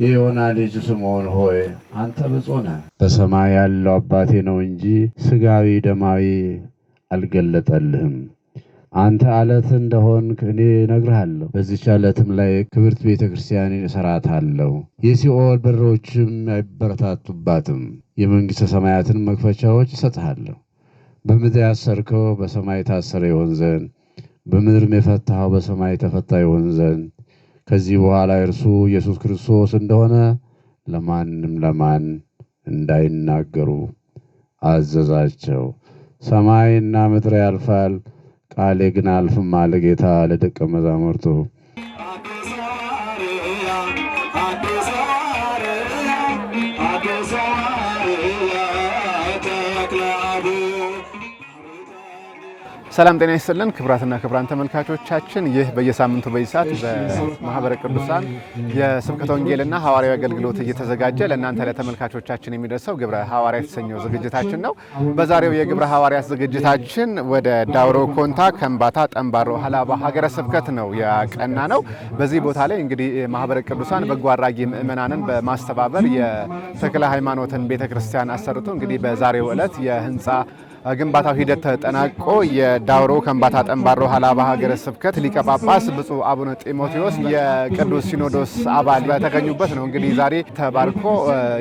የዮና ልጅ ስምዖን ሆይ አንተ ብፁዕ ነህ። በሰማይ ያለው አባቴ ነው እንጂ ሥጋዊ ደማዊ አልገለጠልህም። አንተ አለት እንደሆንክ እኔ እነግርሃለሁ። በዚች አለትም ላይ ክብርት ቤተ ክርስቲያንን እሠራታለሁ፣ የሲኦል በሮችም አይበረታቱባትም። የመንግሥተ ሰማያትን መክፈቻዎች እሰጥሃለሁ። በምድር ያሰርከው በሰማይ የታሰረ ይሆን ዘንድ፣ በምድርም የፈታኸው በሰማይ የተፈታ ይሆን ዘንድ። ከዚህ በኋላ እርሱ ኢየሱስ ክርስቶስ እንደሆነ ለማን እንዳይናገሩ አዘዛቸው። ሰማይና ምድር ያልፋል፣ ቃሌ ግን አልፍም አለ ጌታ ለደቀ መዛሙርቱ። ሰላም ጤና ይስጥልን ክቡራትና ክቡራን ተመልካቾቻችን፣ ይህ በየሳምንቱ በዚህ ሰዓት በማህበረ ቅዱሳን የስብከተ ወንጌልና ሐዋርያዊ አገልግሎት እየተዘጋጀ ለእናንተ ለተመልካቾቻችን የሚደርሰው ግብረ ሐዋርያት የተሰኘው ዝግጅታችን ነው። በዛሬው የግብረ ሐዋርያት ዝግጅታችን ወደ ዳውሮ ኮንታ ከምባታ ጠንባሮ ሀላባ ሀገረ ስብከት ነው ያቀና ነው። በዚህ ቦታ ላይ እንግዲህ ማህበረ ቅዱሳን በጎ አድራጊ ምእመናንን በማስተባበር የተክለ ሃይማኖትን ቤተክርስቲያን አሰርቶ እንግዲህ በዛሬው ዕለት የህንፃ ግንባታው ሂደት ተጠናቆ የዳውሮ ከምባታ ጠንባሮ ሀላባ ሀገረ ስብከት ሊቀ ጳጳስ ብፁዕ አቡነ ጢሞቴዎስ የቅዱስ ሲኖዶስ አባል በተገኙበት ነው እንግዲህ ዛሬ ተባርኮ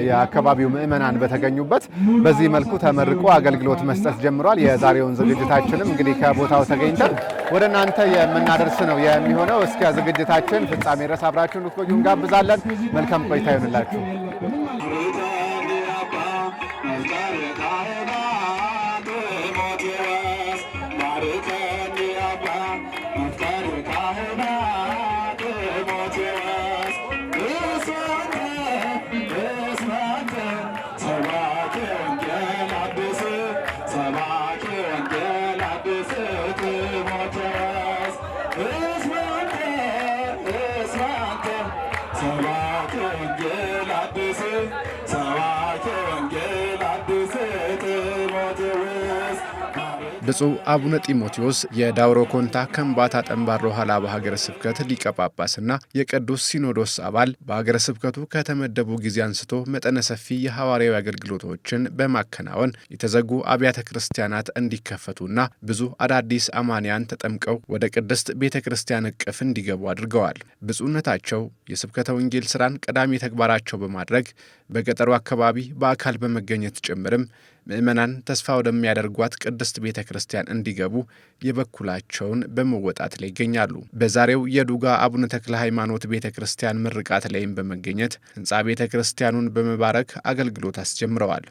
የአካባቢው ምእመናን በተገኙበት በዚህ መልኩ ተመርቆ አገልግሎት መስጠት ጀምሯል። የዛሬውን ዝግጅታችንም እንግዲህ ከቦታው ተገኝተን ወደ እናንተ የምናደርስ ነው የሚሆነው። እስከ ዝግጅታችን ፍጻሜ ድረስ አብራችሁን ልትቆዩ እንጋብዛለን። መልካም ቆይታ ይሁንላችሁ። ብፁዕ አቡነ ጢሞቴዎስ የዳውሮ ኮንታ ከምባታ ጠንባሮ ሀላባ ሀገረ ስብከት ሊቀ ጳጳስና የቅዱስ ሲኖዶስ አባል በሀገረ ስብከቱ ከተመደቡ ጊዜ አንስቶ መጠነ ሰፊ የሐዋርያዊ አገልግሎቶችን በማከናወን የተዘጉ አብያተ ክርስቲያናት እንዲከፈቱና ብዙ አዳዲስ አማንያን ተጠምቀው ወደ ቅድስት ቤተ ክርስቲያን እቅፍ እንዲገቡ አድርገዋል። ብፁዕነታቸው የስብከተ ወንጌል ስራን ቀዳሚ ተግባራቸው በማድረግ በገጠሩ አካባቢ በአካል በመገኘት ጭምርም ምእመናን ተስፋ ወደሚያደርጓት ቅድስት ቤተ ክርስቲያን እንዲገቡ የበኩላቸውን በመወጣት ላይ ይገኛሉ። በዛሬው የዱጋ አቡነ ተክለ ሃይማኖት ቤተ ክርስቲያን ምርቃት ላይም በመገኘት ህንፃ ቤተ ክርስቲያኑን በመባረክ አገልግሎት አስጀምረዋል።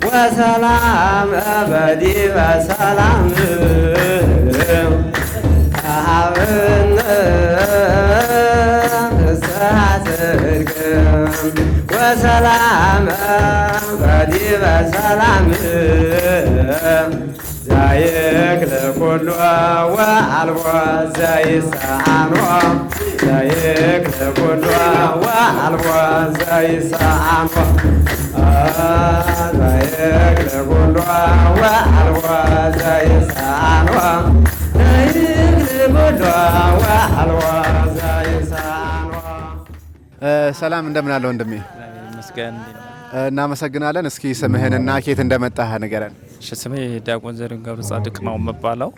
وسلام أبدي وسلام وسلام أبدي وسلام زيك لكل وعلوى زي سعنوى زيك لكل وعلوى زي سعنوى زيك لكل وعلوى زي سعنوى زيك لكل وعلوى زي سعنوى ሰላም እንደምን አለው ወንድሜ? መስገን እናመሰግናለን። እስኪ ስምህንና ከየት እንደመጣህ ንገረን። ስሜ ዲያቆን ዘሪሁን ገብረ ጻድቅ ነው የምባለው።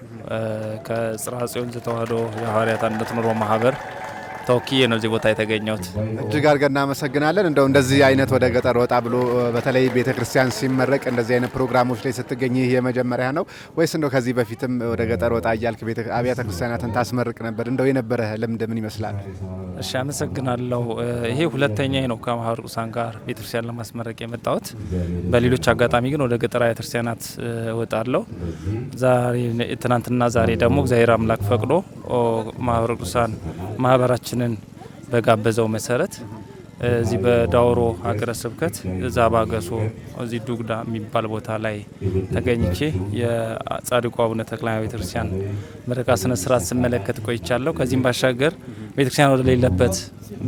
ከጽርሐ ጽዮን ዘተዋሕዶ የሐዋርያት አንድነት ኑሮ ማህበር ተወክዬ ነው እዚህ ቦታ የተገኘሁት። እጅግ አድርገን እናመሰግናለን። እንደው እንደዚህ አይነት ወደ ገጠር ወጣ ብሎ በተለይ ቤተክርስቲያን ሲመረቅ እንደዚህ አይነት ፕሮግራሞች ላይ ስትገኝ ይህ የመጀመሪያ ነው ወይስ እንደው ከዚህ በፊትም ወደ ገጠር ወጣ እያልክ አብያተ ክርስቲያናትን ታስመርቅ ነበር? እንደው የነበረ ልምድ ምን ይመስላል? እሺ አመሰግናለሁ። ይሄ ሁለተኛ ነው ከማህበረ ቅዱሳን ጋር ቤተክርስቲያን ለማስመረቅ የመጣሁት። በሌሎች አጋጣሚ ግን ወደ ገጠር አብያተ ክርስቲያናት እወጣለሁ። ትናንትና ዛሬ ደግሞ እግዚአብሔር አምላክ ፈቅዶ ማህበረ ቅዱሳን ማህበራችንን በጋበዘው መሰረት እዚህ በዳውሮ ሀገረ ስብከት ዛባገሶ እዚህ ዱግዳ የሚባል ቦታ ላይ ተገኝቼ የጻድቁ አቡነ ተክለ ሃይማኖት ቤተክርስቲያን ምረቃ ስነ ስርዓት ስመለከት ቆይቻለሁ። ከዚህም ባሻገር ቤተክርስቲያን ወደ ሌለበት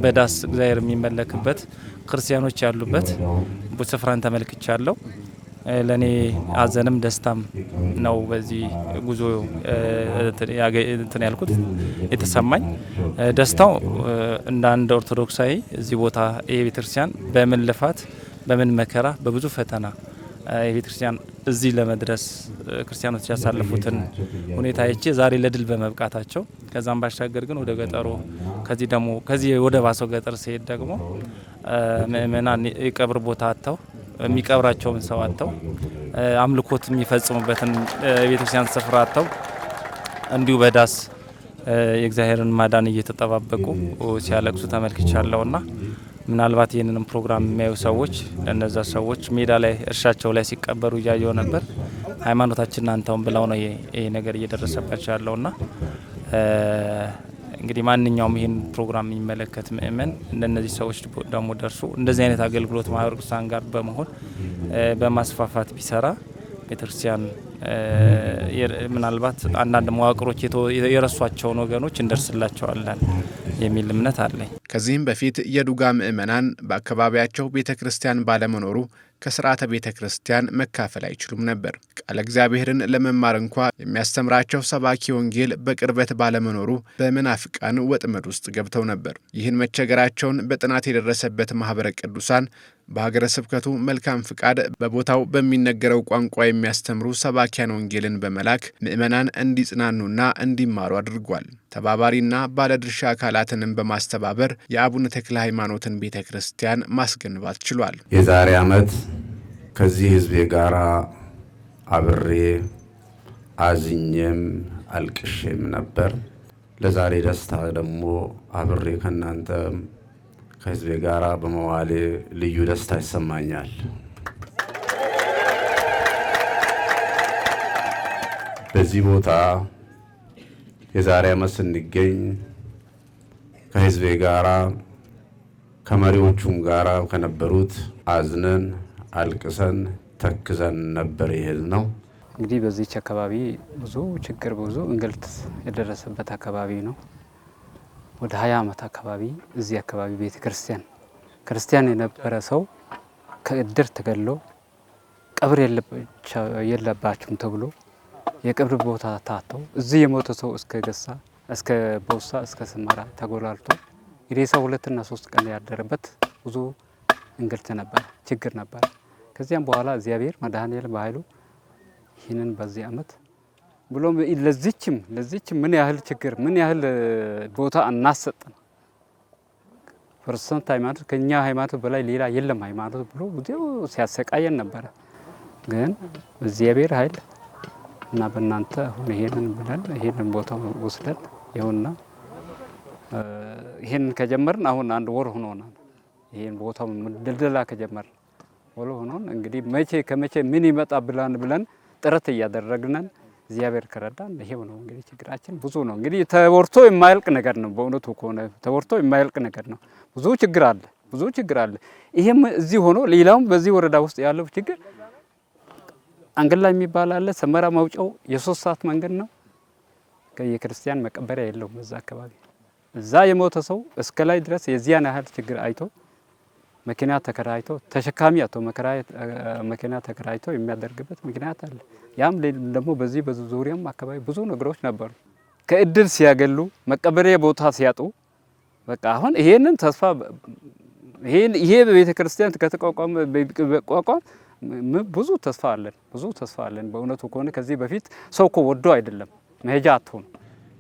በዳስ እግዚአብሔር የሚመለክበት ክርስቲያኖች ያሉበት ስፍራን ተመልክቻለሁ። ለኔ አዘንም ደስታም ነው በዚህ ጉዞ እንትን ያልኩት የተሰማኝ። ደስታው እንደ አንድ ኦርቶዶክሳዊ እዚህ ቦታ የቤተክርስቲያን በምን ልፋት በምን መከራ በብዙ ፈተና የቤተክርስቲያን እዚህ ለመድረስ ክርስቲያኖች ያሳለፉትን ሁኔታ አይቼ ዛሬ ለድል በመብቃታቸው ከዛም ባሻገር ግን ወደ ገጠሩ ከዚህ ወደ ባሰው ገጠር ሲሄድ ደግሞ ምእመናን የቀብር ቦታ አጥተው የሚቀብራቸውን ሰው አጥተው አምልኮት የሚፈጽሙበትን የቤተክርስቲያን ስፍራ አጥተው እንዲሁ በዳስ የእግዚአብሔርን ማዳን እየተጠባበቁ ሲያለቅሱ ተመልክቻለሁና ምናልባት ይህንንም ፕሮግራም የሚያዩ ሰዎች ለነዛ ሰዎች ሜዳ ላይ እርሻቸው ላይ ሲቀበሩ እያየው ነበር። ሃይማኖታችንን አንተውን ብለው ነው ይሄ ነገር እየደረሰባቸው ያለውና እንግዲህ ማንኛውም ይህን ፕሮግራም የሚመለከት ምእመን እንደነዚህ ሰዎች ደግሞ ደርሶ እንደዚህ አይነት አገልግሎት ማህበረ ቅዱሳን ጋር በመሆን በማስፋፋት ቢሰራ ቤተክርስቲያን ምናልባት አንዳንድ መዋቅሮች የረሷቸውን ወገኖች እንደርስላቸዋለን የሚል እምነት አለኝ። ከዚህም በፊት የዱጋ ምእመናን በአካባቢያቸው ቤተክርስቲያን ባለመኖሩ ከስርዓተ ቤተክርስቲያን መካፈል አይችሉም ነበር። ቃለ እግዚአብሔርን ለመማር እንኳ የሚያስተምራቸው ሰባኪ ወንጌል በቅርበት ባለመኖሩ በመናፍቃን ወጥመድ ውስጥ ገብተው ነበር። ይህን መቸገራቸውን በጥናት የደረሰበት ማህበረ ቅዱሳን በሀገረ ስብከቱ መልካም ፍቃድ በቦታው በሚነገረው ቋንቋ የሚያስተምሩ ሰባኪያን ወንጌልን በመላክ ምእመናን እንዲጽናኑና እንዲማሩ አድርጓል። ተባባሪና ባለድርሻ አካላትንም በማስተባበር የአቡነ ተክለ ሃይማኖትን ቤተክርስቲያን ማስገንባት ችሏል። የዛሬ ዓመት ከዚህ ህዝቤ ጋራ አብሬ አዝኜም አልቅሼም ነበር። ለዛሬ ደስታ ደግሞ አብሬ ከናንተ ከህዝቤ ጋራ በመዋሌ ልዩ ደስታ ይሰማኛል። በዚህ ቦታ የዛሬ ዓመት ስንገኝ ከህዝቤ ጋራ ከመሪዎቹም ጋራ ከነበሩት አዝነን አልቅሰን ተክዘን ነበር ይሄድ ነው። እንግዲህ በዚህች አካባቢ ብዙ ችግር ብዙ እንግልት የደረሰበት አካባቢ ነው። ወደ 20 ዓመት አካባቢ እዚህ አካባቢ ክርስቲያን የነበረ ሰው ከእድር ተገሎ ቀብር የለባችሁም ተብሎ የቀብር ቦታ ታተው እዚህ የሞተ ሰው እስከ ገሳ እስከ ቦሳ እስከ ሰመራ ተጎላልቶ የሬሳ 2 እና 3 ቀን ያደረበት ብዙ እንግልት ነበር፣ ችግር ነበር። ከዚያም በኋላ እግዚአብሔር መድኃኔዓለም በኃይሉ ይህንን በዚህ ዓመት ብሎም ለዚችም ምን ያህል ችግር ምን ያህል ቦታ እናሰጥን ፕሮቴስታንት ሃይማኖት ከኛ ሃይማኖት በላይ ሌላ የለም ሃይማኖት ብሎ ብዙ ሲያሰቃየን ነበር። ግን እግዚአብሔር ኃይል እና በእናንተ አሁን ይሄንን ቦታ ወስደን ይሁንና ይሄንን ከጀመርን አሁን 1 ወር ሆኖናል። ይሄን ቦታው ድልድላ ከጀመርን ወሎ ሆኖን እንግዲህ ከመቼ ምን ይመጣ ብለን ጥረት እያደረግን እግዚአብሔር ከረዳን ይሄው ነው። እንግዲህ ችግራችን ብዙ ነው። እንግዲህ ተወርቶ የማያልቅ ነገር ነው። በእውነቱ ከሆነ ተወርቶ የማያልቅ ነገር ነው። ብዙ ችግር አለ። ይሄም እዚህ ሆኖ ሌላውም በዚህ ወረዳ ውስጥ ያለው ችግር አንገላ የሚባል አለ። ሰመራ መውጫው የ3 ሰዓት መንገድ ነው። የክርስቲያን መቀበሪያ የለውም በዛ አካባቢ። እዛ የሞተ ሰው እስከ ላይ ድረስ የዚያን ያህል ችግር አይቶ መኪና ተከራይቶ ተሸካሚ አቶ መኪና ተከራይቶ የሚያደርግበት ምክንያት አለ። ያም ደግሞ በዚህ ዙሪያም አካባቢ ብዙ ነገሮች ነበሩ። ከእድል ሲያገሉ መቀበሪያ ቦታ ሲያጡ በቃ አሁን ይሄንን ተስፋ ይሄ በቤተ ክርስቲያን ከተቋቋመ ብዙ ተስፋ አለን። በእውነቱ ከሆነ ከዚህ በፊት ሰው እኮ ወዶ አይደለም መሄጃ አጥቶ ነው።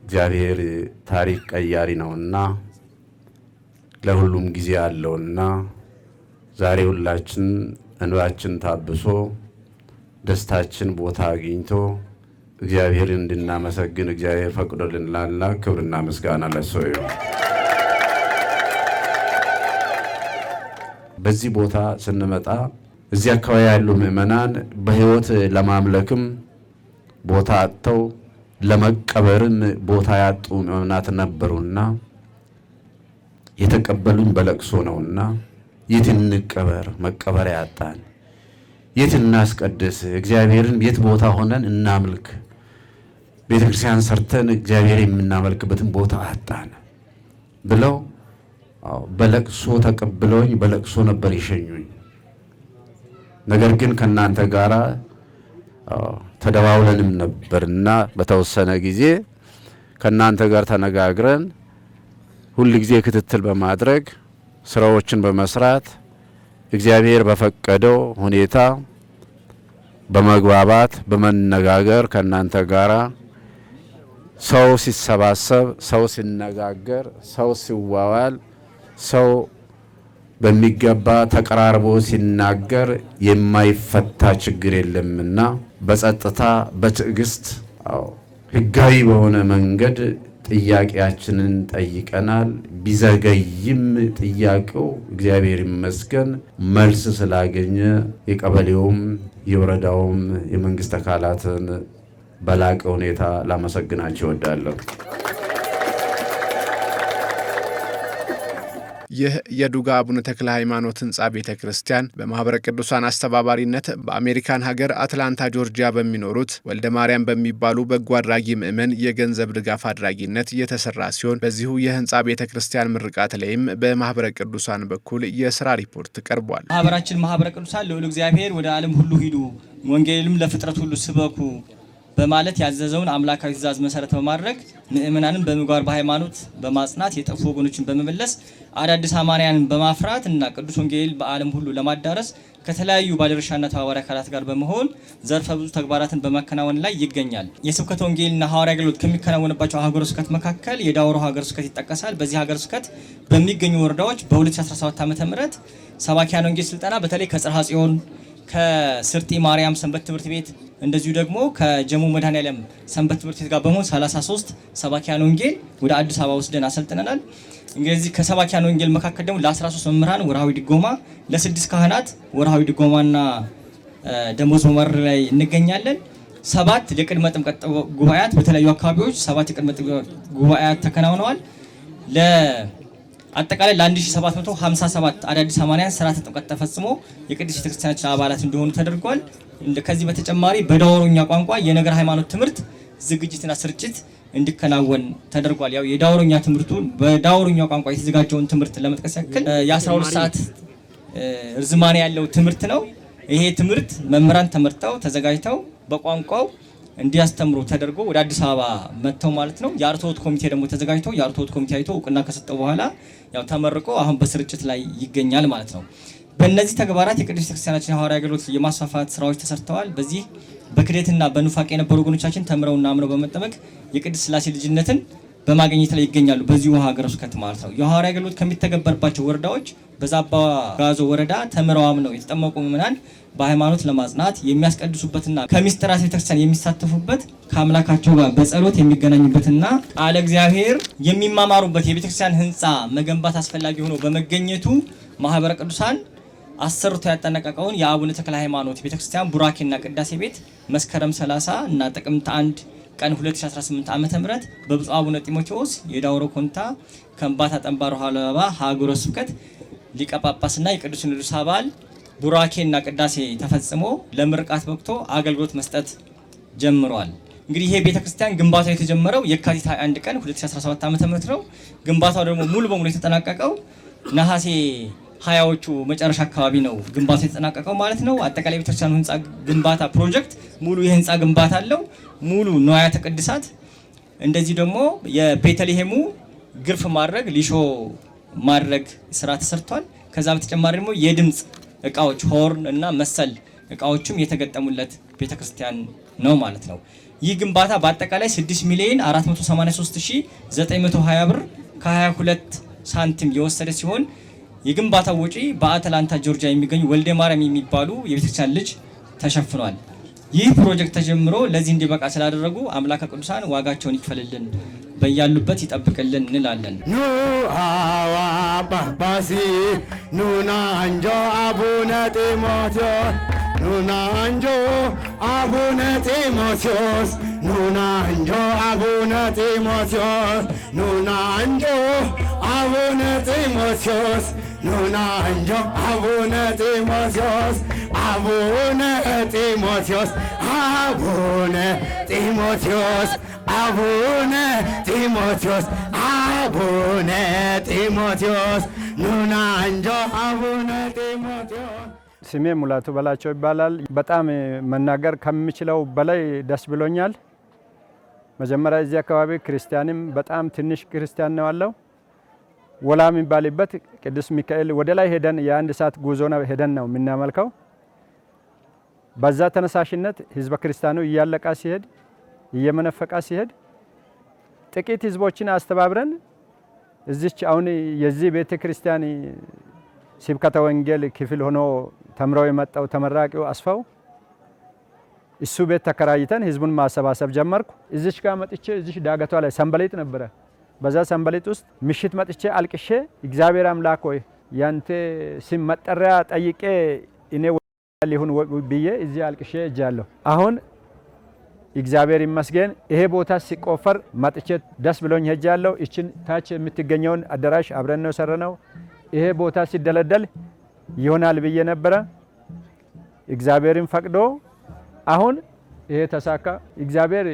እግዚአብሔር ታሪክ ቀያሪ ነውና ለሁሉም ጊዜ አለውና ዛሬ ሁላችን እንባችን ታብሶ ደስታችን ቦታ አግኝቶ እግዚአብሔርን እንድናመሰግን እግዚአብሔር ፈቅዶልናልና ክብርና ምስጋና ለእሱ ይሁን። በዚህ ቦታ ስንመጣ እዚህ አካባቢ ያሉ ምዕመናን በሕይወት ለማምለክም ቦታ አጥተው ለመቀበርም ቦታ ያጡ ምዕመናት ነበሩና የተቀበሉኝ በለቅሶ ነውና የት እንቀበር? መቀበሪያ ያጣን። የት እናስቀድስ? እግዚአብሔርን የት ቦታ ሆነን እናምልክ? ቤተክርስቲያን ሰርተን እግዚአብሔር የምናመልክበትን ቦታ አጣን ብለው በለቅሶ ተቀብለውኝ በለቅሶ ነበር ይሸኙኝ። ነገር ግን ከናንተ ጋራ ተደዋውለንም ነበርና በተወሰነ ጊዜ ከናንተ ጋር ተነጋግረን ሁሉ ጊዜ ክትትል በማድረግ ስራዎችን በመስራት እግዚአብሔር በፈቀደው ሁኔታ በመግባባት በመነጋገር ከናንተ ጋራ ሰው ሲሰባሰብ፣ ሰው ሲነጋገር፣ ሰው ሲዋዋል፣ ሰው በሚገባ ተቀራርቦ ሲናገር የማይፈታ ችግር የለምና በጸጥታ በትዕግስት ህጋዊ በሆነ መንገድ ጥያቄያችንን ጠይቀናል። ቢዘገይም ጥያቄው እግዚአብሔር ይመስገን መልስ ስላገኘ የቀበሌውም የወረዳውም የመንግስት አካላትን በላቀ ሁኔታ ላመሰግናቸው እወዳለሁ። ይህ የዱጋ አቡነ ተክለ ሃይማኖት ህንጻ ቤተ ክርስቲያን በማህበረ ቅዱሳን አስተባባሪነት በአሜሪካን ሀገር አትላንታ ጆርጂያ በሚኖሩት ወልደ ማርያም በሚባሉ በጎ አድራጊ ምእመን የገንዘብ ድጋፍ አድራጊነት የተሰራ ሲሆን በዚሁ የህንጻ ቤተ ክርስቲያን ምርቃት ላይም በማህበረ ቅዱሳን በኩል የስራ ሪፖርት ቀርቧል። ማህበረ ቅዱሳን ለሁሉ እግዚአብሔር ወደ ዓለም ሁሉ ሂዱ ወንጌልም ለፍጥረት ሁሉ ስበኩ በማለት ያዘዘውን አምላካዊ ትእዛዝ መሰረት በማድረግ ምእመናንን በምግባር በሃይማኖት በማጽናት የጠፉ ወገኖችን በመመለስ አዳዲስ አማንያንን በማፍራት እና ቅዱስ ወንጌል በዓለም ሁሉ ለማዳረስ ከተለያዩ ባለድርሻና ተባባሪ አካላት ጋር በመሆን ዘርፈ ብዙ ተግባራትን በማከናወን ላይ ይገኛል። የስብከተ ወንጌልና ሐዋርያዊ አገልግሎት ከሚከናወንባቸው ሀገረ ስብከት መካከል የዳውሮ ሀገረ ስብከት ይጠቀሳል። በዚህ ሀገረ ስብከት በሚገኙ ወረዳዎች በ2017 ዓ.ም ሰባኪያን ወንጌል ስልጠና በተለይ ከጽርሐ ጽዮን ከስርጢ ማርያም ሰንበት ትምህርት ቤት እንደዚሁ ደግሞ ከጀሞ መድኃኔዓለም ሰንበት ትምህርት ቤት ጋር በመሆን 33 ሰባኪያን ወንጌል ወደ አዲስ አበባ ወስደን አሰልጥነናል። እንግዲህ ከሰባኪያን ወንጌል መካከል ደግሞ ለ13 መምህራን ወርሃዊ ድጎማ፣ ለ6 ካህናት ወርሃዊ ድጎማና ደሞዝ መመር ላይ እንገኛለን። 7 የቅድመ ጥምቀት ጉባኤያት በተለያዩ አካባቢዎች 7 የቅድመ ጥምቀት ጉባኤያት ተከናውነዋል። አጠቃላይ ለ1757 አዳዲስ አማንያን ሥርዓተ ጥምቀት ተፈጽሞ የቅድስት ቤተክርስቲያናችን አባላት እንዲሆኑ ተደርጓል። ከዚህ በተጨማሪ በዳውሮኛ ቋንቋ የነገር ሃይማኖት ትምህርት ዝግጅትና ስርጭት እንዲከናወን ተደርጓል። ያው የዳውሮኛ ትምህርቱ በዳውሮኛ ቋንቋ የተዘጋጀውን ትምህርት ለመጥቀስ ያክል የ12 ሰዓት ርዝማኔ ያለው ትምህርት ነው። ይሄ ትምህርት መምህራን ተመርጠው ተዘጋጅተው በቋንቋው እንዲያስተምሩ ተደርጎ ወደ አዲስ አበባ መጥተው ማለት ነው። የአርትዖት ኮሚቴ ደግሞ ተዘጋጅቶ የአርትዖት ኮሚቴ አይቶ እውቅና ከሰጠው በኋላ ያው ተመርቆ አሁን በስርጭት ላይ ይገኛል ማለት ነው። በእነዚህ ተግባራት የቅድስት ቤተክርስቲያናችን ሐዋርያዊ አገልግሎት የማስፋፋት ስራዎች ተሰርተዋል። በዚህ በክደትና በኑፋቄ የነበሩ ወገኖቻችን ተምረውና አምነው በመጠመቅ የቅድስት ሥላሴ ልጅነትን በማግኘት ላይ ይገኛሉ። በዚሁ ሀገረ ስብከት ማለት ነው። የሐዋርያዊ አገልግሎት ከሚተገበርባቸው ወረዳዎች በዛባ ጋዞ ወረዳ ተምረው አምነው የተጠመቁ ምዕመናን በሃይማኖት ለማጽናት የሚያስቀድሱበትና ከምስጢራተ ቤተክርስቲያን የሚሳተፉበት ከአምላካቸው ጋር በጸሎት የሚገናኙበትና ቃለ እግዚአብሔር የሚማማሩበት የቤተክርስቲያን ህንፃ መገንባት አስፈላጊ ሆኖ በመገኘቱ ማህበረ ቅዱሳን አሰርቶ ያጠናቀቀውን የአቡነ ተክለ ሃይማኖት ቤተክርስቲያን ቡራኬና ቅዳሴ ቤት መስከረም 30 እና ጥቅምት 1 ቀን 2018 ዓ.ም በብፁዕ አቡነ ጢሞቴዎስ የዳውሮ ኮንታ ከምባታ ጠንባሮ ሀለባ ሀገረ ስብከት ሊቀ ጳጳስና የቅዱስ ሲኖዶስ አባል ቡራኬና ቅዳሴ ተፈጽሞ ለምርቃት በቅቶ አገልግሎት መስጠት ጀምሯል። እንግዲህ ይሄ ቤተክርስቲያን ግንባታው የተጀመረው የካቲት 21 ቀን 2017 ዓ.ም ነው። ግንባታው ደግሞ ሙሉ በሙሉ የተጠናቀቀው ነሐሴ 20ዎቹ መጨረሻ አካባቢ ነው ግንባታው የተጠናቀቀው ማለት ነው። አጠቃላይ ቤተክርስቲያኑ ህንጻ ግንባታ ፕሮጀክት ሙሉ የህንጻ ግንባታ አለው። ሙሉ ንዋያተ ቅድሳት እንደዚህ ደግሞ የቤተልሔሙ ግርፍ ማድረግ ሊሾ ማድረግ ስራ ተሰርቷል። ከዛ በተጨማሪ ደግሞ የድምጽ እቃዎች ሆርን እና መሰል እቃዎችም የተገጠሙለት ቤተክርስቲያን ነው ማለት ነው። ይህ ግንባታ በአጠቃላይ 6,483,920 ብር ከ22 ሳንቲም የወሰደ ሲሆን የግንባታው ወጪ በአትላንታ ጆርጂያ የሚገኙ ወልደ ማርያም የሚባሉ የቤተክርስቲያን ልጅ ተሸፍኗል። ይህ ፕሮጀክት ተጀምሮ ለዚህ እንዲበቃ ስላደረጉ አምላከ ቅዱሳን ዋጋቸውን ይክፈልልን፣ በያሉበት ይጠብቅልን እንላለን። ኑ አዋ ጳጳሲ ኑና አንጆ አቡነ ጢሞቴዎስ ኑና አንጆ አቡነ ጢሞቴዎስ ኑና አንጆ አቡነ ጢሞቴዎስ ኑና አንጆ አቡነ ጢሞቴዎስ ኑና አንጆ አቡነ ጢሞቴዎስ አቡነ ጢሞቴዎስ አቡነ ጢሞቴዎስ አቡነ ጢሞቴዎስ አቡነ ጢሞቴዎስ ኑና አንጆ አቡነ ጢሞቴዎስ። ስሜ ሙላቱ በላቸው ይባላል። በጣም መናገር ከምችለው በላይ ደስ ብሎኛል። መጀመሪያ እዚህ አካባቢ ክርስቲያንም በጣም ትንሽ ክርስቲያን ነው ያለው። ወላ የሚባልበት ቅዱስ ሚካኤል ወደ ላይ ሄደን የአንድ ሰዓት ጉዞ ሄደን ነው የምናመልከው። በዛ ተነሳሽነት ህዝበ ክርስቲያኑ እያለቃ ሲሄድ እየመነፈቃ ሲሄድ ጥቂት ህዝቦችን አስተባብረን እዚች አሁን የዚህ ቤተ ክርስቲያን ስብከተ ወንጌል ክፍል ሆኖ ተምረው የመጣው ተመራቂው አስፋው እሱ ቤት ተከራይተን ህዝቡን ማሰባሰብ ጀመርኩ። እዚች ጋር መጥቼ እዚች ዳገቷ ላይ ሰንበሌጥ ነበረ። በዛ ሰንበሌጥ ውስጥ ምሽት መጥቼ አልቅሼ እግዚአብሔር አምላክ ሆይ ያንተ ስም መጠሪያ ጠይቄ እኔ ሊሆን ብዬ እዚህ አልቅሼ እጃለሁ። አሁን እግዚአብሔር ይመስገን ይሄ ቦታ ሲቆፈር መጥቼ ደስ ብሎኝ ሄጃለሁ። እችን ታች የምትገኘውን አዳራሽ አብረን ነው ሰረነው። ይሄ ቦታ ሲደለደል ይሆናል ብዬ ነበረ። እግዚአብሔርን ፈቅዶ አሁን ይሄ ተሳካ። እግዚአብሔር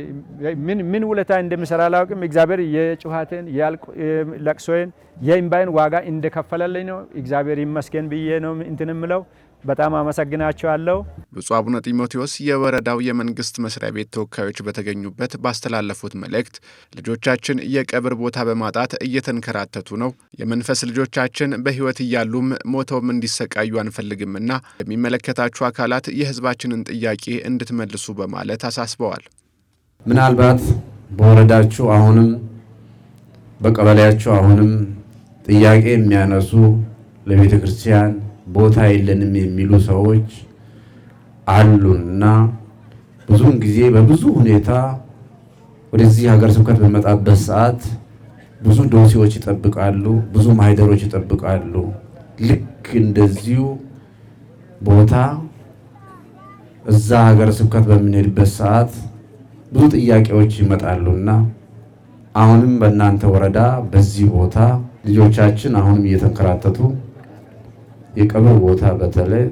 ምን ውለታ እንደሚሰራ አላውቅም። እግዚአብሔር የጩሃቴን የለቅሶዬን የእምባዬን ዋጋ እንደከፈለልኝ ነው። እግዚአብሔር ይመስገን ብዬ ነው እንትን የምለው። በጣም አመሰግናቸዋለሁ። ብፁዕ አቡነ ጢሞቴዎስ የወረዳው የመንግስት መስሪያ ቤት ተወካዮች በተገኙበት ባስተላለፉት መልእክት ልጆቻችን የቀብር ቦታ በማጣት እየተንከራተቱ ነው። የመንፈስ ልጆቻችን በሕይወት እያሉም ሞተውም እንዲሰቃዩ አንፈልግምና የሚመለከታችሁ አካላት የሕዝባችንን ጥያቄ እንድትመልሱ በማለት አሳስበዋል። ምናልባት በወረዳችሁ አሁንም በቀበሌያችሁ አሁንም ጥያቄ የሚያነሱ ለቤተ ክርስቲያን ቦታ የለንም የሚሉ ሰዎች አሉና ብዙውን ጊዜ በብዙ ሁኔታ ወደዚህ ሀገረ ስብከት በመጣበት ሰዓት ብዙ ዶሴዎች ይጠብቃሉ፣ ብዙ ማህደሮች ይጠብቃሉ። ልክ እንደዚሁ ቦታ እዛ ሀገረ ስብከት በምንሄድበት ሰዓት ብዙ ጥያቄዎች ይመጣሉና አሁንም በእናንተ ወረዳ በዚህ ቦታ ልጆቻችን አሁንም እየተንከራተቱ የቀብር ቦታ በተለይ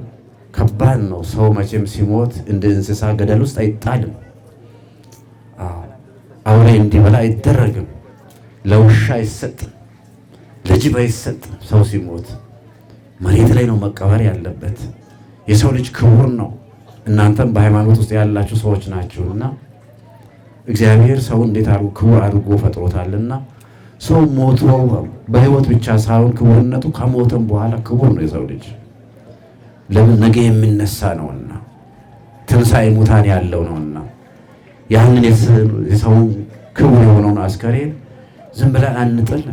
ከባድ ነው። ሰው መቼም ሲሞት እንደ እንስሳ ገደል ውስጥ አይጣልም። አውሬ እንዲበላ አይደረግም። ለውሻ አይሰጥም፣ ለጅብ አይሰጥም። ሰው ሲሞት መሬት ላይ ነው መቀበር ያለበት። የሰው ልጅ ክቡር ነው። እናንተም በሃይማኖት ውስጥ ያላችሁ ሰዎች ናችሁና እግዚአብሔር ሰው እንዴት አድርጎ ክቡር አድርጎ ፈጥሮታልና ሰው ሞቶ በህይወት ብቻ ሳይሆን ክቡርነቱ ከሞተም በኋላ ክቡር ነው የሰው ልጅ። ለምን ነገ የሚነሳ ነውና ትንሣኤ ሙታን ያለው ነውና ያንን የሰውን ክቡር የሆነውን አስከሬን ዝም ብለን አንጥል።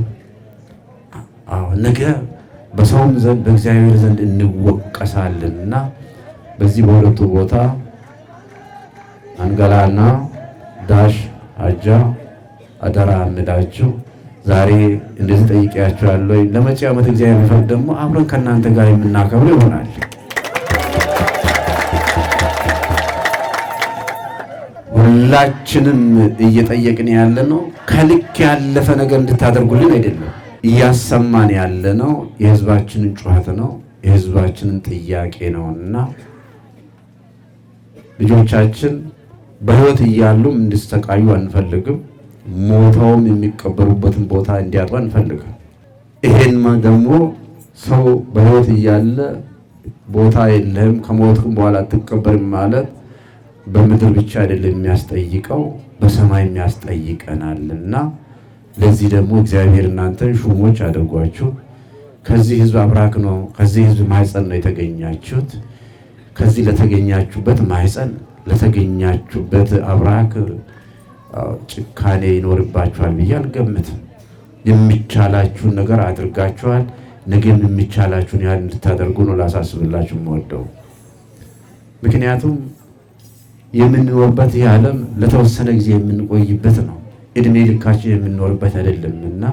ነገ በሰውም ዘንድ በእግዚአብሔር ዘንድ እንወቀሳለንና በዚህ በሁለቱ ቦታ አንገላና ዳሽ አጃ አደራ እንላችሁ። ዛሬ እንደዚህ ጠይቄያችኋለሁ። ለመጪው ዓመት እግዚአብሔር ቢፈቅድ ደግሞ አብረን ከእናንተ ጋር የምናከብረው ይሆናል። ሁላችንም እየጠየቅን ያለ ነው ከልክ ያለፈ ነገር እንድታደርጉልን አይደለም። እያሰማን ያለ ነው የህዝባችንን ጩኸት ነው፣ የህዝባችንን ጥያቄ ነውና ልጆቻችን በህይወት እያሉም እንዲሰቃዩ አንፈልግም። ሞተውም የሚቀበሩበትን ቦታ እንዲያጡ አንፈልግም። ይሄን ደግሞ ሰው በህይወት እያለ ቦታ የለህም ከሞትኩም በኋላ አትቀበርም ማለት በምድር ብቻ አይደለም የሚያስጠይቀው በሰማይ የሚያስጠይቀናልና ለዚህ ደግሞ እግዚአብሔር እናንተን ሹሞች አድርጓችሁ ከዚህ ህዝብ አብራክ ነው፣ ከዚህ ህዝብ ማህፀን ነው የተገኛችሁት። ከዚህ ለተገኛችሁበት ማህፀን ለተገኛችሁበት አብራክ ጭካኔ ይኖርባችኋል ብዬ አልገምትም። የሚቻላችሁን ነገር አድርጋችኋል። ነገም የሚቻላችሁን ያህል እንድታደርጉ ነው ላሳስብላችሁ የምወደው። ምክንያቱም የምንኖርበት ይህ ዓለም ለተወሰነ ጊዜ የምንቆይበት ነው። እድሜ ልካችን የምንኖርበት አይደለምና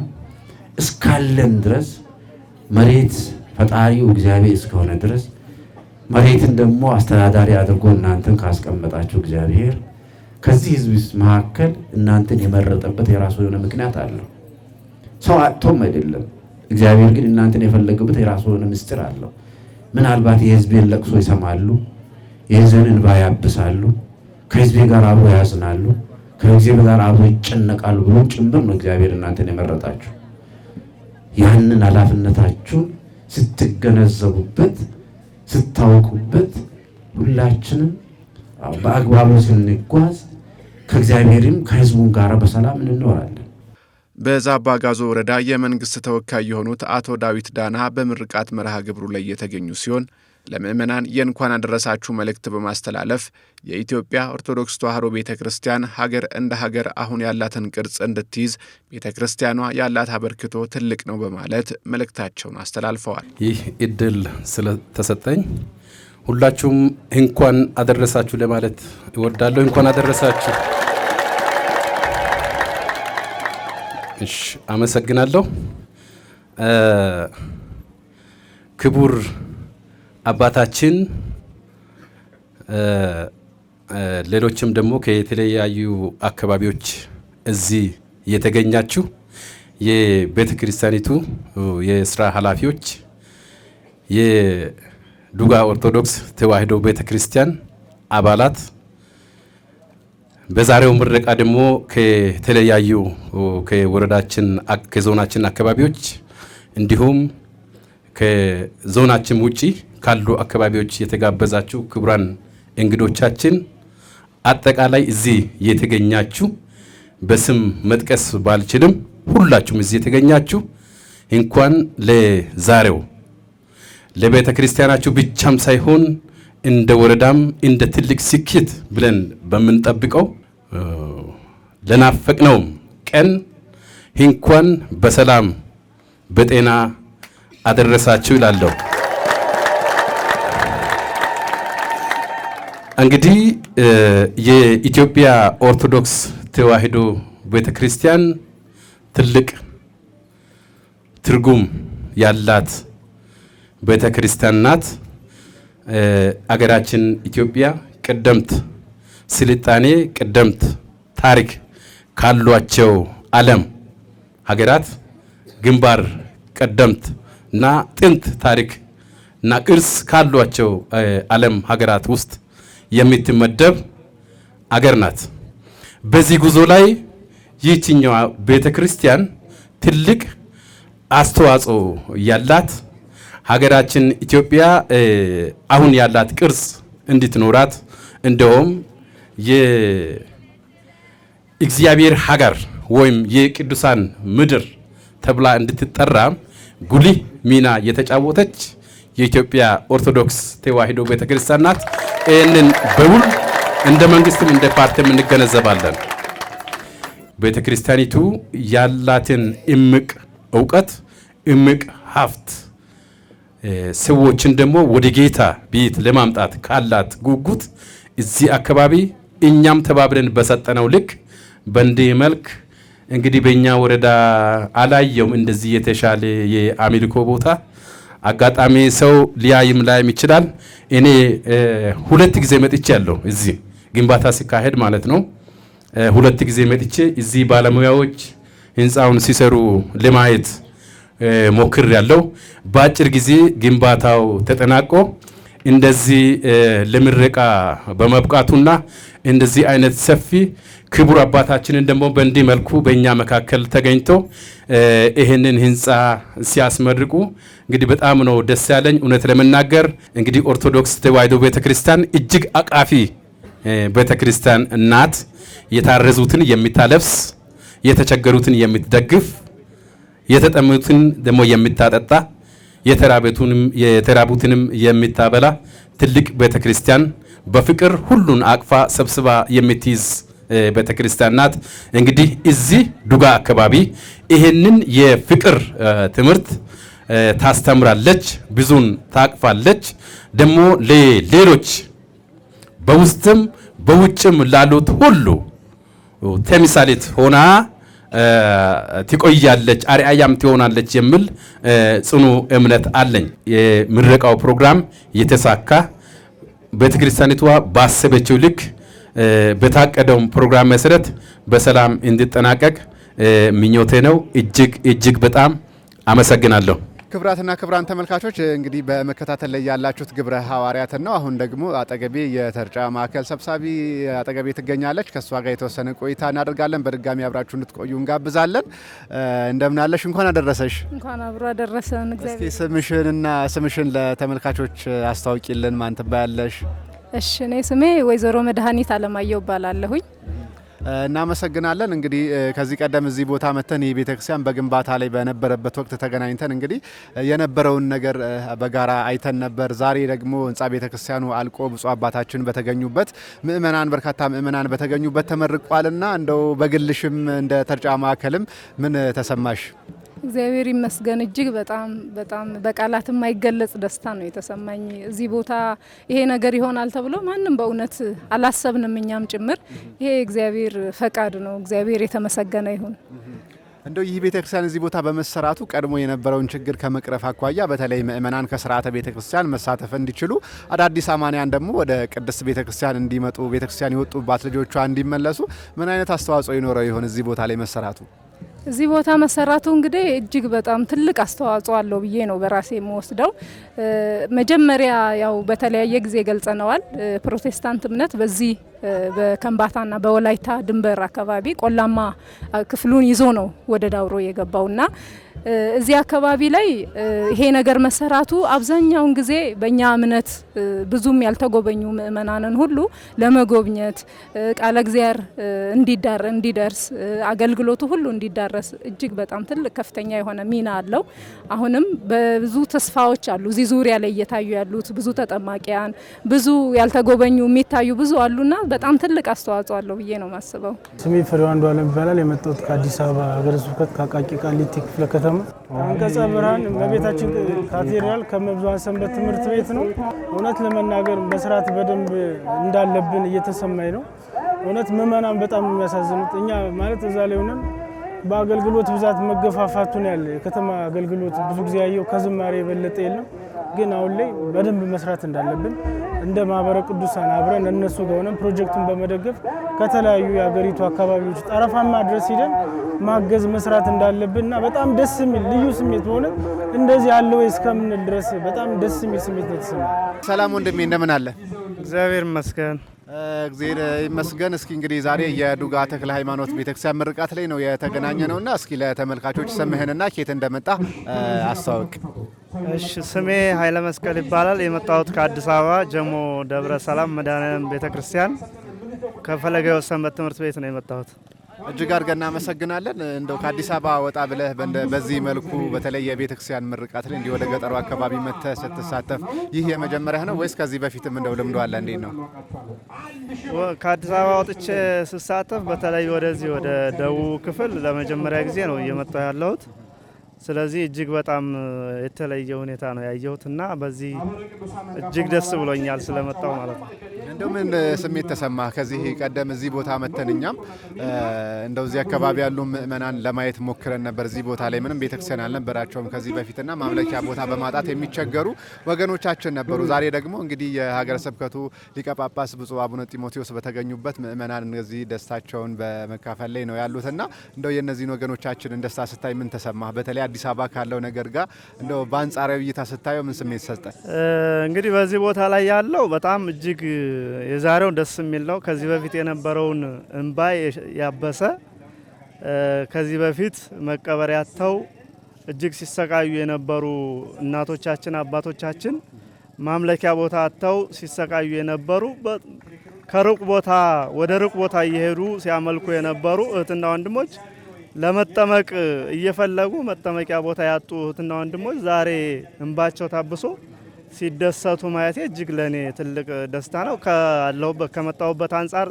እስካለን ድረስ መሬት ፈጣሪው እግዚአብሔር እስከሆነ ድረስ መሬትን ደግሞ አስተዳዳሪ አድርጎ እናንተን ካስቀመጣችሁ እግዚአብሔር ከዚህ ህዝብ መካከል እናንተን የመረጠበት የራሱ የሆነ ምክንያት አለው። ሰው አጥቶም አይደለም። እግዚአብሔር ግን እናንተን የፈለገበት የራሱ የሆነ ምስጢር አለው። ምናልባት የህዝቤን ለቅሶ ይሰማሉ፣ የህዝብን እንባ ያብሳሉ፣ ከህዝቤ ጋር አብሮ ያዝናሉ፣ ከህዝቤ ጋር አብሮ ይጨነቃሉ ብሎ ጭምር ነው እግዚአብሔር እናንተን የመረጣችሁ። ያንን ኃላፊነታችሁን ስትገነዘቡበት ስታውቁበት ሁላችንም በአግባቡ ስንጓዝ ከእግዚአብሔርም ከህዝቡም ጋር በሰላም እንኖራለን። በዛባ ጋዞ ወረዳ የመንግስት ተወካይ የሆኑት አቶ ዳዊት ዳና በምርቃት መርሃ ግብሩ ላይ የተገኙ ሲሆን ለምእመናን የእንኳን አደረሳችሁ መልእክት በማስተላለፍ የኢትዮጵያ ኦርቶዶክስ ተዋሕዶ ቤተክርስቲያን ሀገር እንደ ሀገር አሁን ያላትን ቅርጽ እንድትይዝ ቤተክርስቲያኗ ያላት አበርክቶ ትልቅ ነው በማለት መልእክታቸውን አስተላልፈዋል። ይህ እድል ስለተሰጠኝ ሁላችሁም እንኳን አደረሳችሁ ለማለት እወዳለሁ። እንኳን አደረሳችሁ። እሺ፣ አመሰግናለሁ። ክቡር አባታችን ሌሎችም ደግሞ ከተለያዩ አካባቢዎች እዚህ የተገኛችሁ የቤተ ክርስቲያኒቱ የስራ ኃላፊዎች፣ የዱጋ ኦርቶዶክስ ተዋሕዶ ቤተ ክርስቲያን አባላት፣ በዛሬው ምረቃ ደግሞ ከተለያዩ ከወረዳችን ከዞናችን አካባቢዎች እንዲሁም ከዞናችን ውጪ ካሉ አካባቢዎች የተጋበዛችሁ ክቡራን እንግዶቻችን፣ አጠቃላይ እዚህ የተገኛችሁ በስም መጥቀስ ባልችልም ሁላችሁም እዚህ የተገኛችሁ እንኳን ለዛሬው ለቤተ ክርስቲያናችሁ ብቻም ሳይሆን እንደ ወረዳም እንደ ትልቅ ስኬት ብለን በምንጠብቀው ለናፈቅነው ቀን እንኳን በሰላም በጤና አደረሳችሁ ይላለሁ። እንግዲህ የኢትዮጵያ ኦርቶዶክስ ተዋሕዶ ቤተክርስቲያን ትልቅ ትርጉም ያላት ቤተክርስቲያን ናት። አገራችን ኢትዮጵያ ቀደምት ስልጣኔ ቀደምት ታሪክ ካሏቸው ዓለም ሀገራት ግንባር ቀደምት እና ጥንት ታሪክ እና ቅርስ ካሏቸው ዓለም ሀገራት ውስጥ የምትመደብ አገር ናት። በዚህ ጉዞ ላይ ይህችኛዋ ቤተክርስቲያን ትልቅ አስተዋጽኦ ያላት ሀገራችን ኢትዮጵያ አሁን ያላት ቅርስ እንድትኖራት እንደውም የእግዚአብሔር ሀገር ወይም የቅዱሳን ምድር ተብላ እንድትጠራ ጉልህ ሚና የተጫወተች የኢትዮጵያ ኦርቶዶክስ ተዋሕዶ ቤተክርስቲያን ናት። ይህንን በውል እንደ መንግስትም እንደ ፓርቲም እንገነዘባለን። ቤተክርስቲያኒቱ ያላትን እምቅ እውቀት እምቅ ሀብት ሰዎችን ደግሞ ወደ ጌታ ቤት ለማምጣት ካላት ጉጉት እዚህ አካባቢ እኛም ተባብረን በሰጠነው ልክ በእንዲህ መልክ እንግዲህ በእኛ ወረዳ አላየውም እንደዚህ የተሻለ የአምልኮ ቦታ። አጋጣሚ ሰው ሊያይም ላይም ይችላል። እኔ 2 ጊዜ መጥቼ ያለው እዚህ ግንባታ ሲካሄድ ማለት ነው። 2 ጊዜ መጥቼ እዚህ ባለሙያዎች ህንፃውን ሲሰሩ ለማየት ሞክር ያለው። በአጭር ጊዜ ግንባታው ተጠናቆ እንደዚህ ለምረቃ በመብቃቱና እንደዚህ አይነት ሰፊ ክቡር አባታችንን ደግሞ በእንዲህ መልኩ በእኛ መካከል ተገኝቶ ይህንን ህንፃ ሲያስመርቁ እንግዲህ በጣም ነው ደስ ያለኝ። እውነት ለመናገር እንግዲህ ኦርቶዶክስ ተዋሕዶ ቤተክርስቲያን እጅግ አቃፊ ቤተክርስቲያን ናት። የታረዙትን የሚታለብስ፣ የተቸገሩትን የምትደግፍ፣ የተጠሙትን ደግሞ የምታጠጣ፣ የተራቡትንም የምታበላ ትልቅ ቤተክርስቲያን በፍቅር ሁሉን አቅፋ ሰብስባ የምትይዝ ቤተክርስቲያን ናት። እንግዲህ እዚህ ዱጋ አካባቢ ይሄንን የፍቅር ትምህርት ታስተምራለች፣ ብዙን ታቅፋለች። ደግሞ ለሌሎች በውስጥም በውጭም ላሉት ሁሉ ተምሳሌት ሆና ትቆያለች፣ አርአያም ትሆናለች የሚል ጽኑ እምነት አለኝ። የምረቃው ፕሮግራም የተሳካ ቤተክርስቲያኒቷ ባሰበችው ልክ በታቀደው ፕሮግራም መሰረት በሰላም እንዲጠናቀቅ ምኞቴ ነው። እጅግ በጣም አመሰግናለሁ። ክብራትና ክብራን ተመልካቾች እንግዲህ በመከታተል ላይ ያላችሁት ግብረ ሐዋርያትን ነው። አሁን ደግሞ አጠገቤ የተርጫ ማዕከል ሰብሳቢ አጠገቤ ትገኛለች። ከሷ ጋር የተወሰነ ቆይታ እናደርጋለን። በድጋሚ አብራችሁ እንድትቆዩ እንጋብዛለን። እንደምን አለሽ? እንኳን አደረሰሽ። እንኳን አብሮ አደረሰን። እስኪ ስምሽን ለተመልካቾች አስታውቂልን። ማን ትባያለሽ? እሺ፣ እኔ ስሜ ወይዘሮ መድኃኒት አለማየሁ እባላለሁኝ። እናመሰግናለን። እንግዲህ ከዚህ ቀደም እዚህ ቦታ መተን ይህ ቤተክርስቲያን በግንባታ ላይ በነበረበት ወቅት ተገናኝተን እንግዲህ የነበረውን ነገር በጋራ አይተን ነበር። ዛሬ ደግሞ ህንጻ ቤተክርስቲያኑ አልቆ ብፁዕ አባታችን በተገኙበት በርካታ ምእመናን በተገኙበት ተመርቋልና እንደው በግልሽም እንደ ተርጫ ማዕከልም ምን ተሰማሽ? እግዚአብሔር ይመስገን። እጅግ በጣም በቃላት የማይገለጽ ደስታ ነው የተሰማኝ። እዚህ ቦታ ይሄ ነገር ይሆናል ተብሎ ማንም በእውነት አላሰብንም፣ እኛም ጭምር። ይሄ እግዚአብሔር ፈቃድ ነው። እግዚአብሔር የተመሰገነ ይሁን። እንደው ይህ ቤተክርስቲያን እዚህ ቦታ በመሰራቱ ቀድሞ የነበረውን ችግር ከመቅረፍ አኳያ በተለይ ምእመናን ከስርዓተ ቤተክርስቲያን መሳተፍ እንዲችሉ አዳዲስ አማንያን ደግሞ ወደ ቅድስት ቤተክርስቲያን እንዲመጡ ቤተክርስቲያን የወጡባት ልጆቿ እንዲመለሱ ምን አይነት አስተዋጽኦ ይኖረው ይሆን እዚህ ቦታ ላይ መሰራቱ? እዚህ ቦታ መሰራቱ እንግዲህ እጅግ በጣም ትልቅ አስተዋጽኦ አለው ብዬ ነው በራሴ የምወስደው። መጀመሪያ ያው በተለያየ ጊዜ ገልጸነዋል። ፕሮቴስታንት እምነት በዚህ በከምባታና በወላይታ ድንበር አካባቢ ቆላማ ክፍሉን ይዞ ነው ወደ ዳውሮ የገባውና እዚህ አካባቢ ላይ ይሄ ነገር መሰራቱ አብዛኛውን ጊዜ በእኛ እምነት ብዙም ያልተጎበኙ ምእመናንን ሁሉ ለመጎብኘት ቃለ እግዚአብሔር እንዲደርስ አገልግሎቱ ሁሉ እንዲዳረስ እጅግ በጣም ትልቅ ከፍተኛ የሆነ ሚና አለው። አሁንም በብዙ ተስፋዎች አሉ እዚህ ዙሪያ ላይ እየታዩ ያሉት ብዙ ተጠማቂያን፣ ብዙ ያልተጎበኙ የሚታዩ ብዙ አሉና በጣም ትልቅ አስተዋጽኦ አለው ብዬ ነው ማስበው። ስሜ ፍሬው አንዱ አለም ይባላል። የመጣሁት ከአዲስ አበባ ሀገረ ስብከት ከአቃቂ ቃሊቲ ክፍለ ከተማ አንቀጸ ብርሃን በቤታችን ካቴድራል ከመብዙኃን ሰንበት ትምህርት ቤት ነው። እውነት ለመናገር መስራት በደንብ እንዳለብን እየተሰማኝ ነው። እውነት ምእመናን በጣም የሚያሳዝኑት እኛ ማለት እዛ ላይ ሆነን በአገልግሎት ብዛት መገፋፋቱን ያለ የከተማ አገልግሎት ብዙ ጊዜ ያየው ከዝማሬ የበለጠ የለም። ግን አሁን ላይ በደንብ መስራት እንዳለብን እንደ ማህበረ ቅዱሳን አብረን እነሱ ጋር ሆነን ፕሮጀክቱን በመደገፍ ከተለያዩ የሀገሪቱ አካባቢዎች ጠረፋማ ድረስ ሄደን ማገዝ መስራት እንዳለብንና በጣም ደስ የሚል ልዩ ስሜት ሆነ እንደዚህ ያለው እስከምንል ድረስ በጣም ደስ የሚል ስሜት ነው የተሰማኝ። ሰላም ወንድሜ እንደምን አለ? እግዚአብሔር ይመስገን። እግዚአብሔር ይመስገን። እስኪ እንግዲህ ዛሬ የዱጋ ተክለ ሃይማኖት ቤተክርስቲያን ምርቃት ላይ ነው የተገናኘ ነውና እስኪ ለተመልካቾች ስምህንና ኬት እንደመጣ አስተዋውቅ። እሺ፣ ስሜ ኃይለ መስቀል ይባላል። የመጣሁት ከአዲስ አበባ ጀሞ ደብረ ሰላም መድኃኔዓለም ቤተክርስቲያን ከፈለገ ሰንበት ትምህርት ቤት ነው የመጣሁት። እጅግ አድርገን እናመሰግናለን። እንደው ከአዲስ አበባ ወጣ ብለህ በዚህ መልኩ በተለይ የቤተክርስቲያን ምርቃት ላይ እንዲህ ወደ ገጠሩ አካባቢ መጥተህ ስትሳተፍ ይህ የመጀመሪያ ነው ወይስ ከዚህ በፊትም እንደው ልምዶ አለ? እንዴት ነው? ከአዲስ አበባ ወጥቼ ስሳተፍ በተለይ ወደዚህ ወደ ደቡብ ክፍል ለመጀመሪያ ጊዜ ነው እየመጣሁ ያለሁት። ስለዚህ እጅግ በጣም የተለየ ሁኔታ ነው ያየሁትና በዚህ እጅግ ደስ ብሎኛል ስለመጣው ማለት ነው። እንደው ምን ስሜት ተሰማ? ከዚህ ቀደም እዚህ ቦታ መተን እኛም እንደው እዚህ አካባቢ ያሉ ምእመናን ለማየት ሞክረን ነበር። እዚህ ቦታ ላይ ምንም ቤተክርስቲያን አልነበራቸውም ከዚህ በፊትና ማምለኪያ ቦታ በማጣት የሚቸገሩ ወገኖቻችን ነበሩ። ዛሬ ደግሞ እንግዲህ የሀገረ ስብከቱ ሊቀ ጳጳስ ብፁዕ አቡነ ጢሞቴዎስ በተገኙበት ምእመናን እነዚህ ደስታቸውን በመካፈል ላይ ነው ያሉትና እንደው የእነዚህን ወገኖቻችንን ደስታ ስታይ ምን ተሰማ? በተለይ አዲስ አበባ ካለው ነገር ጋር እንደው በአንጻራዊ እይታ ስታየው ምን ስሜት ሰጠ? እንግዲህ በዚህ ቦታ ላይ ያለው በጣም እጅግ የዛሬው ደስ የሚል ነው። ከዚህ በፊት የነበረውን እንባ ያበሰ ከዚህ በፊት መቀበሪያ አጥተው እጅግ ሲሰቃዩ የነበሩ እናቶቻችን አባቶቻችን ማምለኪያ ቦታ አጥተው ሲሰቃዩ የነበሩ ከሩቅ ቦታ ወደ ሩቅ ቦታ እየሄዱ ሲያመልኩ የነበሩ እህትና ወንድሞች ለመጠመቅ እየፈለጉ መጠመቂያ ቦታ ያጡ እህትና ወንድሞች ዛሬ እንባቸው ታብሶ ሲደሰቱ ማየቴ እጅግ ለኔ ትልቅ ደስታ ነው። ከመጣሁበት አንጻር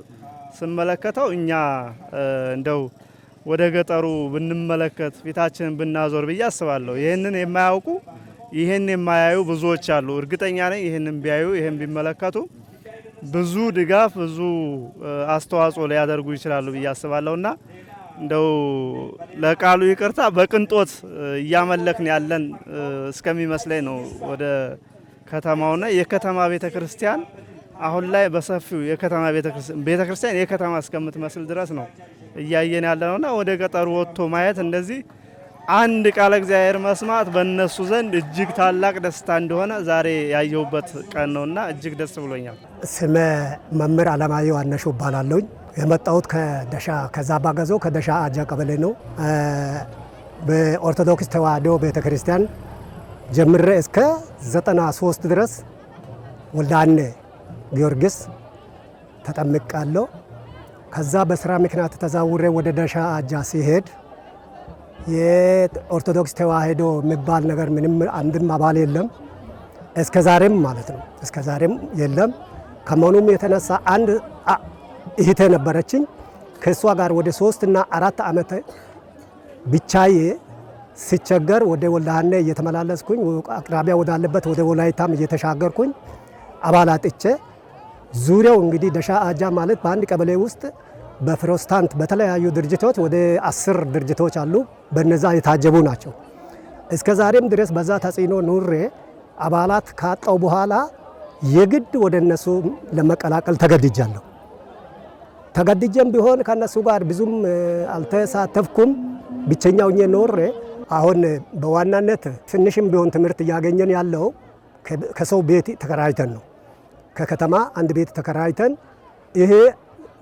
ስመለከተው እኛ እንደው ወደ ገጠሩ ብንመለከት ፊታችንን ብናዞር ብዬ አስባለሁ። ይህንን የማያውቁ ይህን የማያዩ ብዙዎች አሉ። እርግጠኛ ነኝ ይህንን ቢያዩ ይህን ቢመለከቱ ብዙ ድጋፍ ብዙ አስተዋጽኦ ሊያደርጉ ይችላሉ ብዬ አስባለሁና እንደው ለቃሉ ይቅርታ በቅንጦት እያመለክን ያለን እስከሚመስለኝ ነው። ወደ ከተማውና የከተማ ቤተክርስቲያን አሁን ላይ በሰፊው የከተማ ቤተክርስቲያን የከተማ እስከምትመስል ድረስ ነው እያየን ያለነውና ወደ ገጠሩ ወጥቶ ማየት እንደዚህ አንድ ቃለ እግዚአብሔር መስማት በእነሱ ዘንድ እጅግ ታላቅ ደስታ እንደሆነ ዛሬ ያየሁበት ቀን ነውና እጅግ ደስ ብሎኛል። ስሜ መምህር አለማየሁ አነሹ እባላለሁ። የመጣሁት ከደሻ ከዛባ ገዞ ከደሻ አጃ ቀበሌ ነው። በኦርቶዶክስ ተዋሕዶ ቤተክርስቲያን ጀምሬ እስከ 93 ድረስ ወልዳኔ ጊዮርጊስ ተጠምቃለሁ። ከዛ በስራ ምክንያት ተዛውሬ ወደ ደሻ አጃ ሲሄድ የኦርቶዶክስ ተዋሕዶ የሚባል ነገር ምንም አንድም አባል የለም። እስከ ዛሬም ማለት ነው እስከ ዛሬም የለም። ከመሆኑም የተነሳ አንድ እህቴ ነበረችኝ። ከእሷ ጋር ወደ 3 እና 4 ዓመት ብቻዬ ሲቸገር ወደ ወልዳኔ እየተመላለስኩኝ አቅራቢያ ወዳለበት ወደ ወላይታም እየተሻገርኩኝ አባል አጥቼ ዙሪያው እንግዲህ ደሻ አጃ ማለት በአንድ ቀበሌ ውስጥ በፕሮቴስታንት በተለያዩ ድርጅቶች ወደ 10 ድርጅቶች አሉ። በነዛ የታጀቡ ናቸው። እስከ ዛሬም ድረስ በዛ ተጽዕኖ ኑሬ አባላት ካጣው በኋላ የግድ ወደ እነሱ ለመቀላቀል ተገድጃለሁ። ተገድጀም ቢሆን ከነሱ ጋር ብዙም አልተሳተፍኩም። ብቸኛው ኖሬ አሁን በዋናነት ትንሽም ቢሆን ትምህርት እያገኘን ያለው ከሰው ቤት ተከራይተን ነው። ከከተማ አንድ ቤት ተከራይተን ይሄ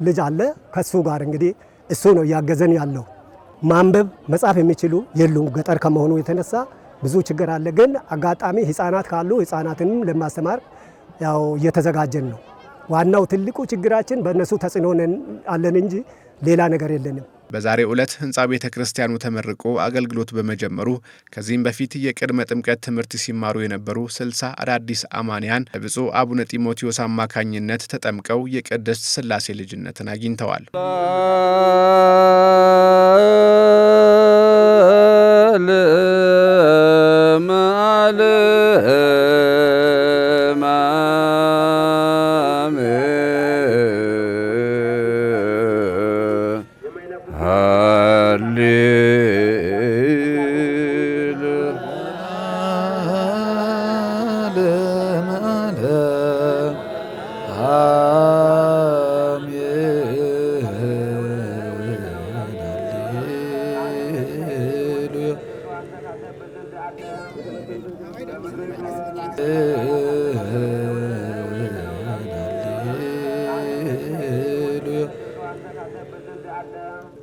ልጅ አለ ከሱ ጋር እንግዲህ እሱ ነው እያገዘን ያለው። ማንበብ መጻፍ የሚችሉ የሉም። ገጠር ከመሆኑ የተነሳ ብዙ ችግር አለ። ግን አጋጣሚ ህፃናት ካሉ ህፃናትንም ለማስተማር ያው እየተዘጋጀን ነው። ዋናው ትልቁ ችግራችን በእነሱ ተጽዕኖ አለን እንጂ ሌላ ነገር የለንም። በዛሬው ዕለት ህንፃ ቤተ ክርስቲያኑ ተመርቆ አገልግሎት በመጀመሩ ከዚህም በፊት የቅድመ ጥምቀት ትምህርት ሲማሩ የነበሩ 60 አዳዲስ አማንያን በብፁዕ አቡነ ጢሞቴዎስ አማካኝነት ተጠምቀው የቅድስት ሥላሴ ልጅነትን አግኝተዋል።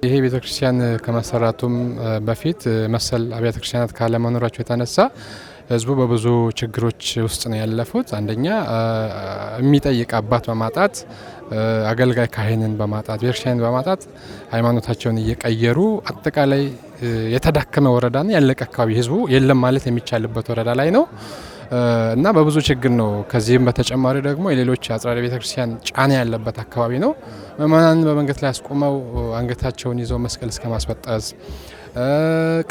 ይሄ ቤተክርስቲያን ከመሰራቱም በፊት መሰል አብያተ ክርስቲያናት ካለመኖራቸው የተነሳ ህዝቡ በብዙ ችግሮች ውስጥ ነው ያለፉት። አንደኛ የሚጠይቅ አባት በማጣት አገልጋይ ካህንን በማጣት ቤተክርስቲያን በማጣት ሃይማኖታቸውን እየቀየሩ አጠቃላይ የተዳከመ ወረዳና ያለቀ አካባቢ ህዝቡ የለም ማለት የሚቻልበት ወረዳ ላይ ነው እና በብዙ ችግር ነው። ከዚህም በተጨማሪ ደግሞ የሌሎች አጽራሪ ቤተክርስቲያን ጫና ያለበት አካባቢ ነው። ምእመናንን በመንገድ ላይ አስቆመው አንገታቸውን ይዘው መስቀል እስከ ማስበጠስ፣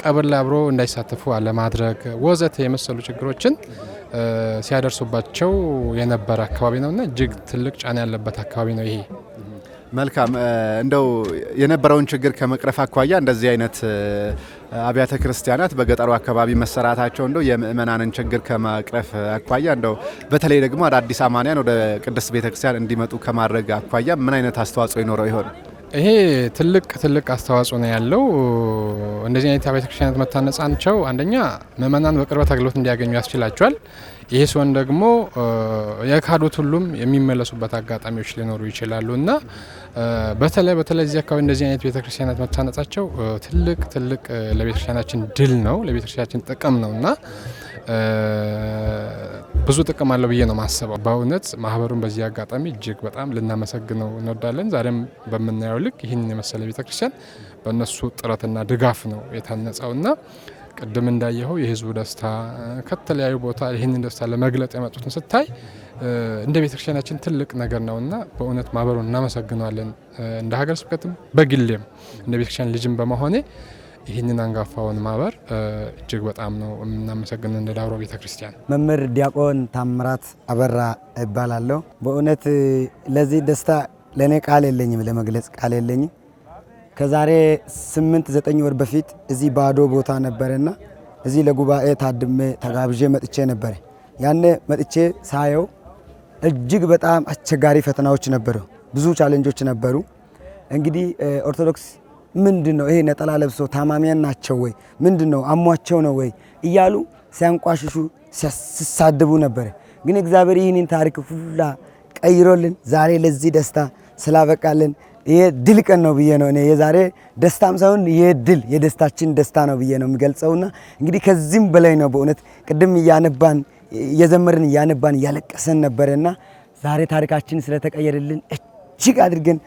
ቀብር ላይ አብሮ እንዳይሳተፉ አለማድረግ ወዘተ የመሰሉ ችግሮችን ሲያደርሱባቸው የነበረ አካባቢ ነውና እጅግ ትልቅ ጫና ያለበት አካባቢ ነው ይሄ። መልካም እንደው የነበረውን ችግር ከመቅረፍ አኳያ እንደዚህ አይነት አብያተ ክርስቲያናት በገጠሩ አካባቢ መሰራታቸው እንደው የምእመናንን ችግር ከመቅረፍ አኳያ እንደው በተለይ ደግሞ አዳዲስ አማንያን ወደ ቅድስት ቤተክርስቲያን እንዲመጡ ከማድረግ አኳያ ምን አይነት አስተዋጽኦ ይኖረው ይሆን? ይሄ ትልቅ አስተዋጽኦ ነው ያለው። እንደዚህ አይነት አብያተ ክርስቲያናት መታነጻቸው አንደኛ ምእመናን በቅርበት አገልግሎት እንዲያገኙ ያስችላቸዋል። ይሄ ሲሆን ደግሞ የካዱት ሁሉም የሚመለሱበት አጋጣሚዎች ሊኖሩ ይችላሉ እና በተለይ እዚህ አካባቢ እንደዚህ አይነት ቤተክርስቲያናት መታነጻቸው ትልቅ ለቤተክርስቲያናችን ድል ነው፣ ለቤተክርስቲያናችን ጥቅም ነው እና ብዙ ጥቅም አለው ብዬ ነው ማስበው። በእውነት ማህበሩን በዚህ አጋጣሚ እጅግ በጣም ልናመሰግነው እንወዳለን። ዛሬም በምናየው ልክ ይህን የመሰለ ቤተክርስቲያን በእነሱ ጥረትና ድጋፍ ነው የታነጸውና ቅድም እንዳየኸው የህዝቡ ደስታ ከተለያዩ ቦታ ይህንን ደስታ ለመግለጥ የመጡትን ስታይ እንደ ቤተክርስቲያናችን ትልቅ ነገር ነውና በእውነት ማህበሩን እናመሰግናለን። እንደ ሀገረ ስብከትም በግሌም እንደ ቤተክርስቲያን ልጅም በመሆኔ ይህንን አንጋፋውን ማህበር እጅግ በጣም ነው የምናመሰግነው እንደ ዳውሮ ቤተክርስቲያን። መምህር ዲያቆን ታምራት አበራ እባላለሁ። በእውነት ለዚህ ደስታ ለኔ ቃል የለኝም፣ ለመግለጽ ቃል የለኝም። ከዛሬ 8-9 ወር በፊት እዚህ ባዶ ቦታ ነበርና እዚህ ለጉባኤ ታድሜ ተጋብዤ መጥቼ ነበር። ያኔ መጥቼ ሳየው እጅግ በጣም አስቸጋሪ ፈተናዎች ነበሩ፣ ብዙ ቻሌንጆች ነበሩ። እንግዲህ ኦርቶዶክስ ምንድነው ይሄ ነጠላ ለብሶ ታማሚያን ናቸው ወይ ምንድነው አሟቸው ነው ወይ እያሉ ሲያንቋሽሹ ሲሳደቡ ነበር። ግን እግዚአብሔር ይህንን ታሪክ ሁላ ቀይሮልን ዛሬ ለዚህ ደስታ ስላበቃልን ይሄ ድል ቀን ነው ብዬ ነው እኔ የዛሬ ደስታም ሳይሆን የድል የደስታችን ደስታ ነው ብዬ ነው የሚገልጸውና እንግዲህ ከዚህም በላይ ነው በእውነት ቅድም እያነባን የዘመርን እያነባን እያለቀሰን ነበርና ዛሬ ታሪካችን ስለተቀየረልን እጅግ አድርገን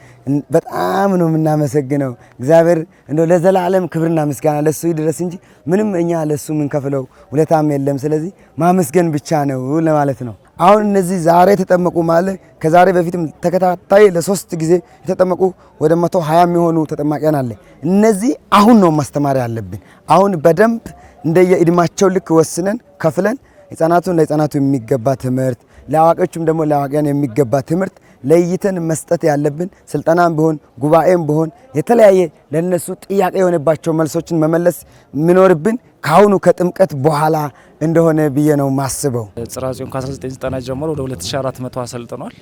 በጣም ነው የምናመሰግነው። እግዚአብሔር እንደው ለዘላለም ክብርና ምስጋና ለሱ ይድረስ እንጂ ምንም እኛ ለሱ የምንከፍለው ውለታም የለም። ስለዚህ ማመስገን ብቻ ነው ለማለት ነው። አሁን እነዚህ ዛሬ ተጠመቁ ማለት ከዛሬ በፊትም ተከታታይ ለ3 ጊዜ የተጠመቁ ወደ 120 የሚሆኑ ተጠማቂያን አለ። እነዚህ አሁን ነው ማስተማር ያለብን። አሁን በደንብ እንደየእድማቸው ልክ ወስነን ከፍለን ህፃናቱን ለህፃናቱ የሚገባ ትምህርት፣ ለአዋቂዎችም ደግሞ ለአዋቂያን የሚገባ ትምህርት ለይተን መስጠት ያለብን። ስልጠናም ቢሆን ጉባኤም ቢሆን የተለያየ ለነሱ ጥያቄ የሆነባቸው መልሶችን መመለስ የሚኖርብን ካሁኑ ከጥምቀት በኋላ እንደሆነ ብዬ ነው ማስበው። ጽርሐ ጽዮን ከ1990 ጀምሮ ወደ 2400 አሰልጥኗል።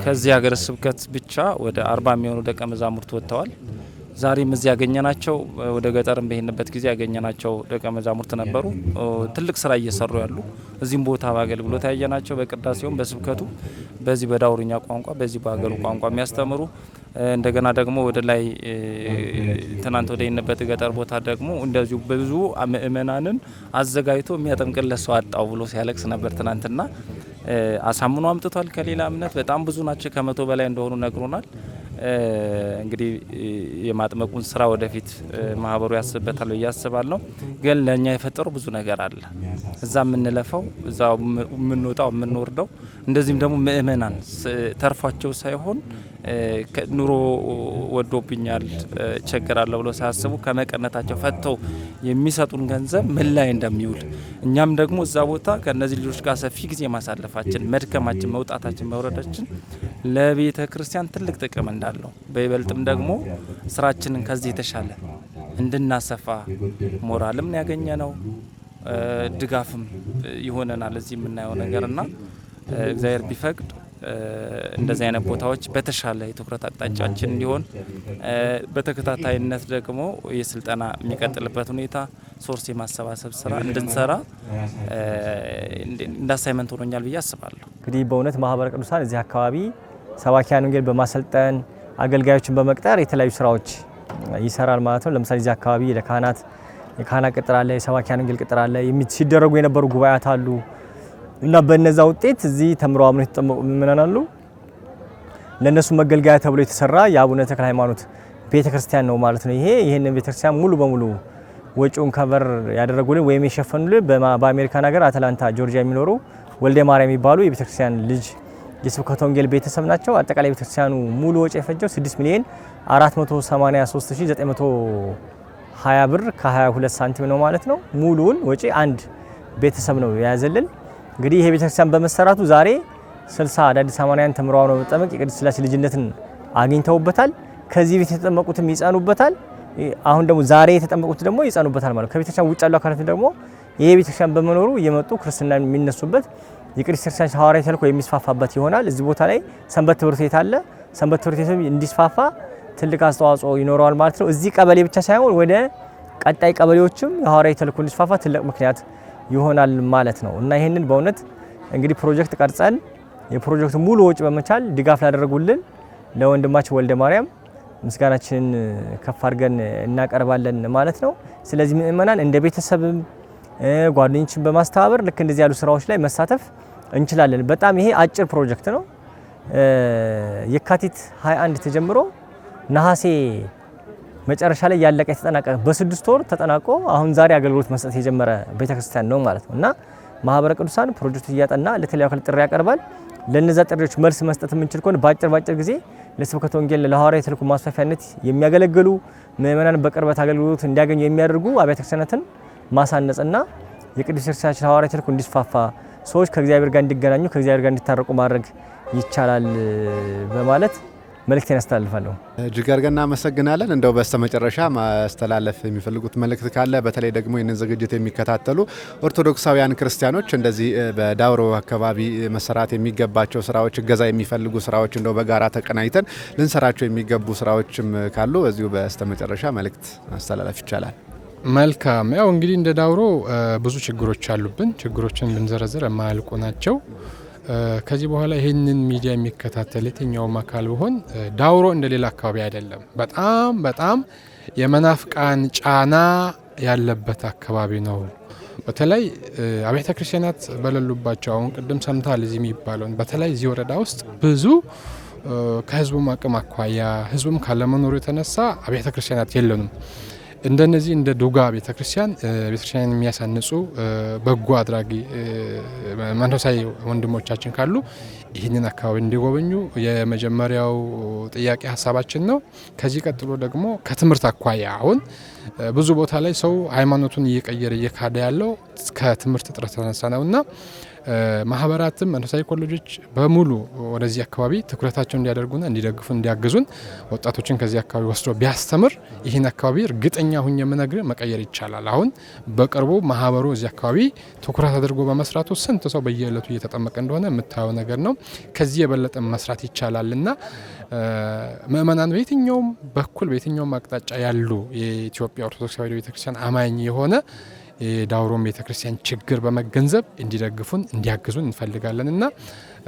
ከዚህ ሀገረ ስብከት ብቻ ወደ 40 የሚሆኑ ደቀ መዛሙርት ወጥተዋል። ዛሬም እዚህ ያገኘናቸው ወደ ገጠርም በሄንበት ጊዜ ያገኘናቸው ደቀ መዛሙርት ነበሩ። ትልቅ ስራ እየሰሩ ያሉ እዚህም ቦታ በአገልግሎት ያየናቸው በቅዳሴውም በስብከቱ በዚህ በዳውሮኛ ቋንቋ በዚህ በሀገሩ ቋንቋ የሚያስተምሩ እንደገና ደግሞ ወደ ላይ ትናንት ወደ ሄንበት ገጠር ቦታ ደግሞ እንደዚሁ ብዙ ምእመናንን አዘጋጅቶ የሚያጠምቅለት ሰው አጣው ብሎ ሲያለቅስ ነበር ትናንትና። አሳምኖ አምጥቷል። ከሌላ እምነት በጣም ብዙ ናቸው፣ ከ100 በላይ እንደሆኑ ነግሮናል። እንግዲህ የማጥመቁን ስራ ወደፊት ማህበሩ ያስብበታል ብዬ አስባለሁ። ግን ለኛ የፈጠረው ብዙ ነገር አለ። እዛ የምንለፈው እዛ የምንወጣው የምንወርደው እንደዚህም ደግሞ ምእመናን ተርፏቸው ሳይሆን ኑሮ ወዶብኛል ቸገራለሁ ብሎ ሳያስቡ ከመቀነታቸው ፈተው የሚሰጡን ገንዘብ ምን ላይ እንደሚውል እኛም ደግሞ እዛ ቦታ ከነዚህ ልጆች ጋር ሰፊ ጊዜ ማሳለፋችን መድከማችን መውጣታችን መውረዳችን ለቤተ ክርስቲያን ትልቅ ጥቅም እንዳለው በይበልጥም ደግሞ ስራችንን ከዚህ የተሻለ እንድናሰፋ ሞራልም ያገኘ ነው፣ ድጋፍም ይሆነናል እዚህ የምናየው ነገርና እግዚአብሔር ቢፈቅድ እንደዚህ አይነት ቦታዎች በተሻለ የትኩረት አቅጣጫችን እንዲሆን በተከታታይነት ደግሞ የስልጠና የሚቀጥልበት ሁኔታ ሶርስ የማሰባሰብ ስራ እንድንሰራ እንደ አሳይመንት ሆኖኛል ብዬ አስባለሁ። እንግዲህ በእውነት ማህበረ ቅዱሳን እዚህ አካባቢ ሰባኪያን ወንጌል በማሰልጠን አገልጋዮችን በመቅጠር የተለያዩ ስራዎች ይሰራል ማለት ነው። ለምሳሌ እዚህ አካባቢ ለካህናት የካህናት ቅጥር አለ፣ የሰባኪያን ወንጌል ቅጥር አለ፣ ሲደረጉ የነበሩ ጉባኤያት አሉ እና በነዛ ውጤት እዚህ ተምረው አምነው የተጠመቁ ምእመናን አሉ። ለነሱ መገልገያ ተብሎ የተሰራ የአቡነ ተክለ ሃይማኖት ቤተክርስቲያን ነው ማለት ነው። ይሄንን ቤተክርስቲያን ሙሉ በሙሉ ወጪውን ከቨር ያደረጉልን ወይም የሸፈኑልን በአሜሪካን ሀገር አትላንታ ጆርጂያ የሚኖሩ ወልደ ማርያም የሚባሉ የቤተክርስቲያን ልጅ የስብከተ ወንጌል ቤተሰብ ናቸው። አጠቃላይ ቤተክርስቲያኑ ሙሉ ወጪ የፈጀው 6,489,920 ብር ከ22 ሳንቲም ነው ማለት ነው። ሙሉውን ወጪ አንድ ቤተሰብ ነው የያዘልን። እንግዲህ ይሄ ቤተክርስቲያን በመሰራቱ ዛሬ 60 አዳዲስ አማንያን ተምረው ነው መጠመቅ የቅድስት ሥላሴ ልጅነትን አግኝተውበታል። ከዚህ ቤት የተጠመቁትም ይጸኑበታል። አሁን ደግሞ ዛሬ የተጠመቁት ደግሞ ይጸኑበታል ማለት ከቤተክርስቲያን ውጭ ያሉ አካላት ደግሞ ይሄ ቤተክርስቲያን በመኖሩ እየመጡ ክርስትና የሚነሱበት የቅድስት ክርስቲያን ሐዋርያዊ ተልእኮ የሚስፋፋበት ይሆናል። እዚህ ቦታ ላይ ሰንበት ትምህርት ቤት አለ። ሰንበት ትምህርት ቤት እንዲስፋፋ ትልቅ አስተዋጽኦ ይኖረዋል ማለት ነው። እዚህ ቀበሌ ብቻ ሳይሆን ወደ ቀጣይ ቀበሌዎችም የሐዋርያዊ ተልእኮ እንዲስፋፋ ትልቅ ምክንያት ይሆናል ማለት ነው እና ይሄንን በእውነት እንግዲህ ፕሮጀክት ቀርጸን የፕሮጀክቱ ሙሉ ወጪ በመቻል ድጋፍ ላደረጉልን ለወንድማችን ወልደ ማርያም ምስጋናችንን ከፍ አድርገን እናቀርባለን ማለት ነው። ስለዚህ ምእመናን እንደ ቤተሰብም ጓደኞችን በማስተባበር ልክ እንደዚህ ያሉ ስራዎች ላይ መሳተፍ እንችላለን። በጣም ይሄ አጭር ፕሮጀክት ነው። የካቲት 21 ተጀምሮ ነሐሴ መጨረሻ ላይ ያለቀ የተጠናቀቀ በ6 ወር ተጠናቆ አሁን ዛሬ አገልግሎት መስጠት የጀመረ ቤተክርስቲያን ነው ማለት ነው እና ማህበረ ቅዱሳን ፕሮጀክቱ እያጠና ለተለያዩ አካላት ጥሪ ያቀርባል። ለነዛ ጥሪዎች መልስ መስጠት የምንችል ከሆነ ባጭር ጊዜ ለስብከተ ወንጌል ለሐዋርያዊ ተልእኮ ማስፋፊያነት የሚያገለግሉ ምእመናን በቅርበት አገልግሎት እንዲያገኙ የሚያደርጉ አብያተ ክርስቲያናትን ማሳነጽና የቅድስት ቤተክርስቲያናችን ሐዋርያዊ ተልእኮ እንዲስፋፋ ሰዎች ከእግዚአብሔር ጋር እንዲገናኙ ከእግዚአብሔር ጋር እንዲታረቁ ማድረግ ይቻላል በማለት መልእክቴን አስተላልፋለሁ። እጅግ አድርገን እናመሰግናለን። እንደው በስተመጨረሻ ማስተላለፍ የሚፈልጉት መልእክት ካለ በተለይ ደግሞ ይህንን ዝግጅት የሚከታተሉ ኦርቶዶክሳውያን ክርስቲያኖች እንደዚህ በዳውሮ አካባቢ መሰራት የሚገባቸው ስራዎች፣ እገዛ የሚፈልጉ ስራዎች እንደው በጋራ ተቀናይተን ልንሰራቸው የሚገቡ ስራዎችም ካሉ በዚሁ በስተመጨረሻ መልእክት ማስተላለፍ ይቻላል። መልካም። ያው እንግዲህ እንደ ዳውሮ ብዙ ችግሮች አሉብን። ችግሮችን ብንዘረዝር የማያልቁ ናቸው። ከዚህ በኋላ ይህንን ሚዲያ የሚከታተል የትኛውም አካል ቢሆን ዳውሮ እንደሌላ አካባቢ አይደለም። በጣም የመናፍቃን ጫና ያለበት አካባቢ ነው። በተለይ አብያተ ክርስቲያናት በሌሉባቸው አሁን ቅድም ሰምታል እዚህ የሚባለውን በተለይ እዚህ ወረዳ ውስጥ ብዙ ከህዝቡም አቅም አኳያ ህዝቡም ካለመኖሩ የተነሳ አብያተ ክርስቲያናት የለንም። እንደነዚህ እንደ ዱጋ ቤተክርስቲያን የሚያሳንጹ በጎ አድራጊ መንፈሳዊ ወንድሞቻችን ካሉ ይህንን አካባቢ እንዲጎበኙ የመጀመሪያው ጥያቄ ሀሳባችን ነው። ከዚህ ቀጥሎ ደግሞ ከትምህርት አኳያ አሁን ብዙ ቦታ ላይ ሰው ሃይማኖቱን እየቀየረ እየካደ ያለው ከትምህርት እጥረት ተነሳ ነውና ማህበራትም መንፈሳዊ ኮሌጆች በሙሉ ወደዚህ አካባቢ ትኩረታቸውን እንዲያደርጉና እንዲደግፉ እንዲያግዙን ወጣቶችን ከዚህ አካባቢ ወስዶ ቢያስተምር ይህን አካባቢ እርግጠኛ ሁኝ የምነግር መቀየር ይቻላል። አሁን በቅርቡ ማህበሩ እዚህ አካባቢ ትኩረት አድርጎ በመስራቱ ስንት ሰው በየዕለቱ እየተጠመቀ እንደሆነ የምታየው ነገር ነው። ከዚህ የበለጠ መስራት ይቻላልና ምእመናን በየትኛውም በኩል በየትኛውም አቅጣጫ ያሉ የኢትዮጵያ ኦርቶዶክስ ተዋሕዶ ቤተክርስቲያን አማኝ የሆነ የዳውሮም ቤተክርስቲያን ችግር በመገንዘብ እንዲደግፉን እንዲያግዙን እንፈልጋለን እና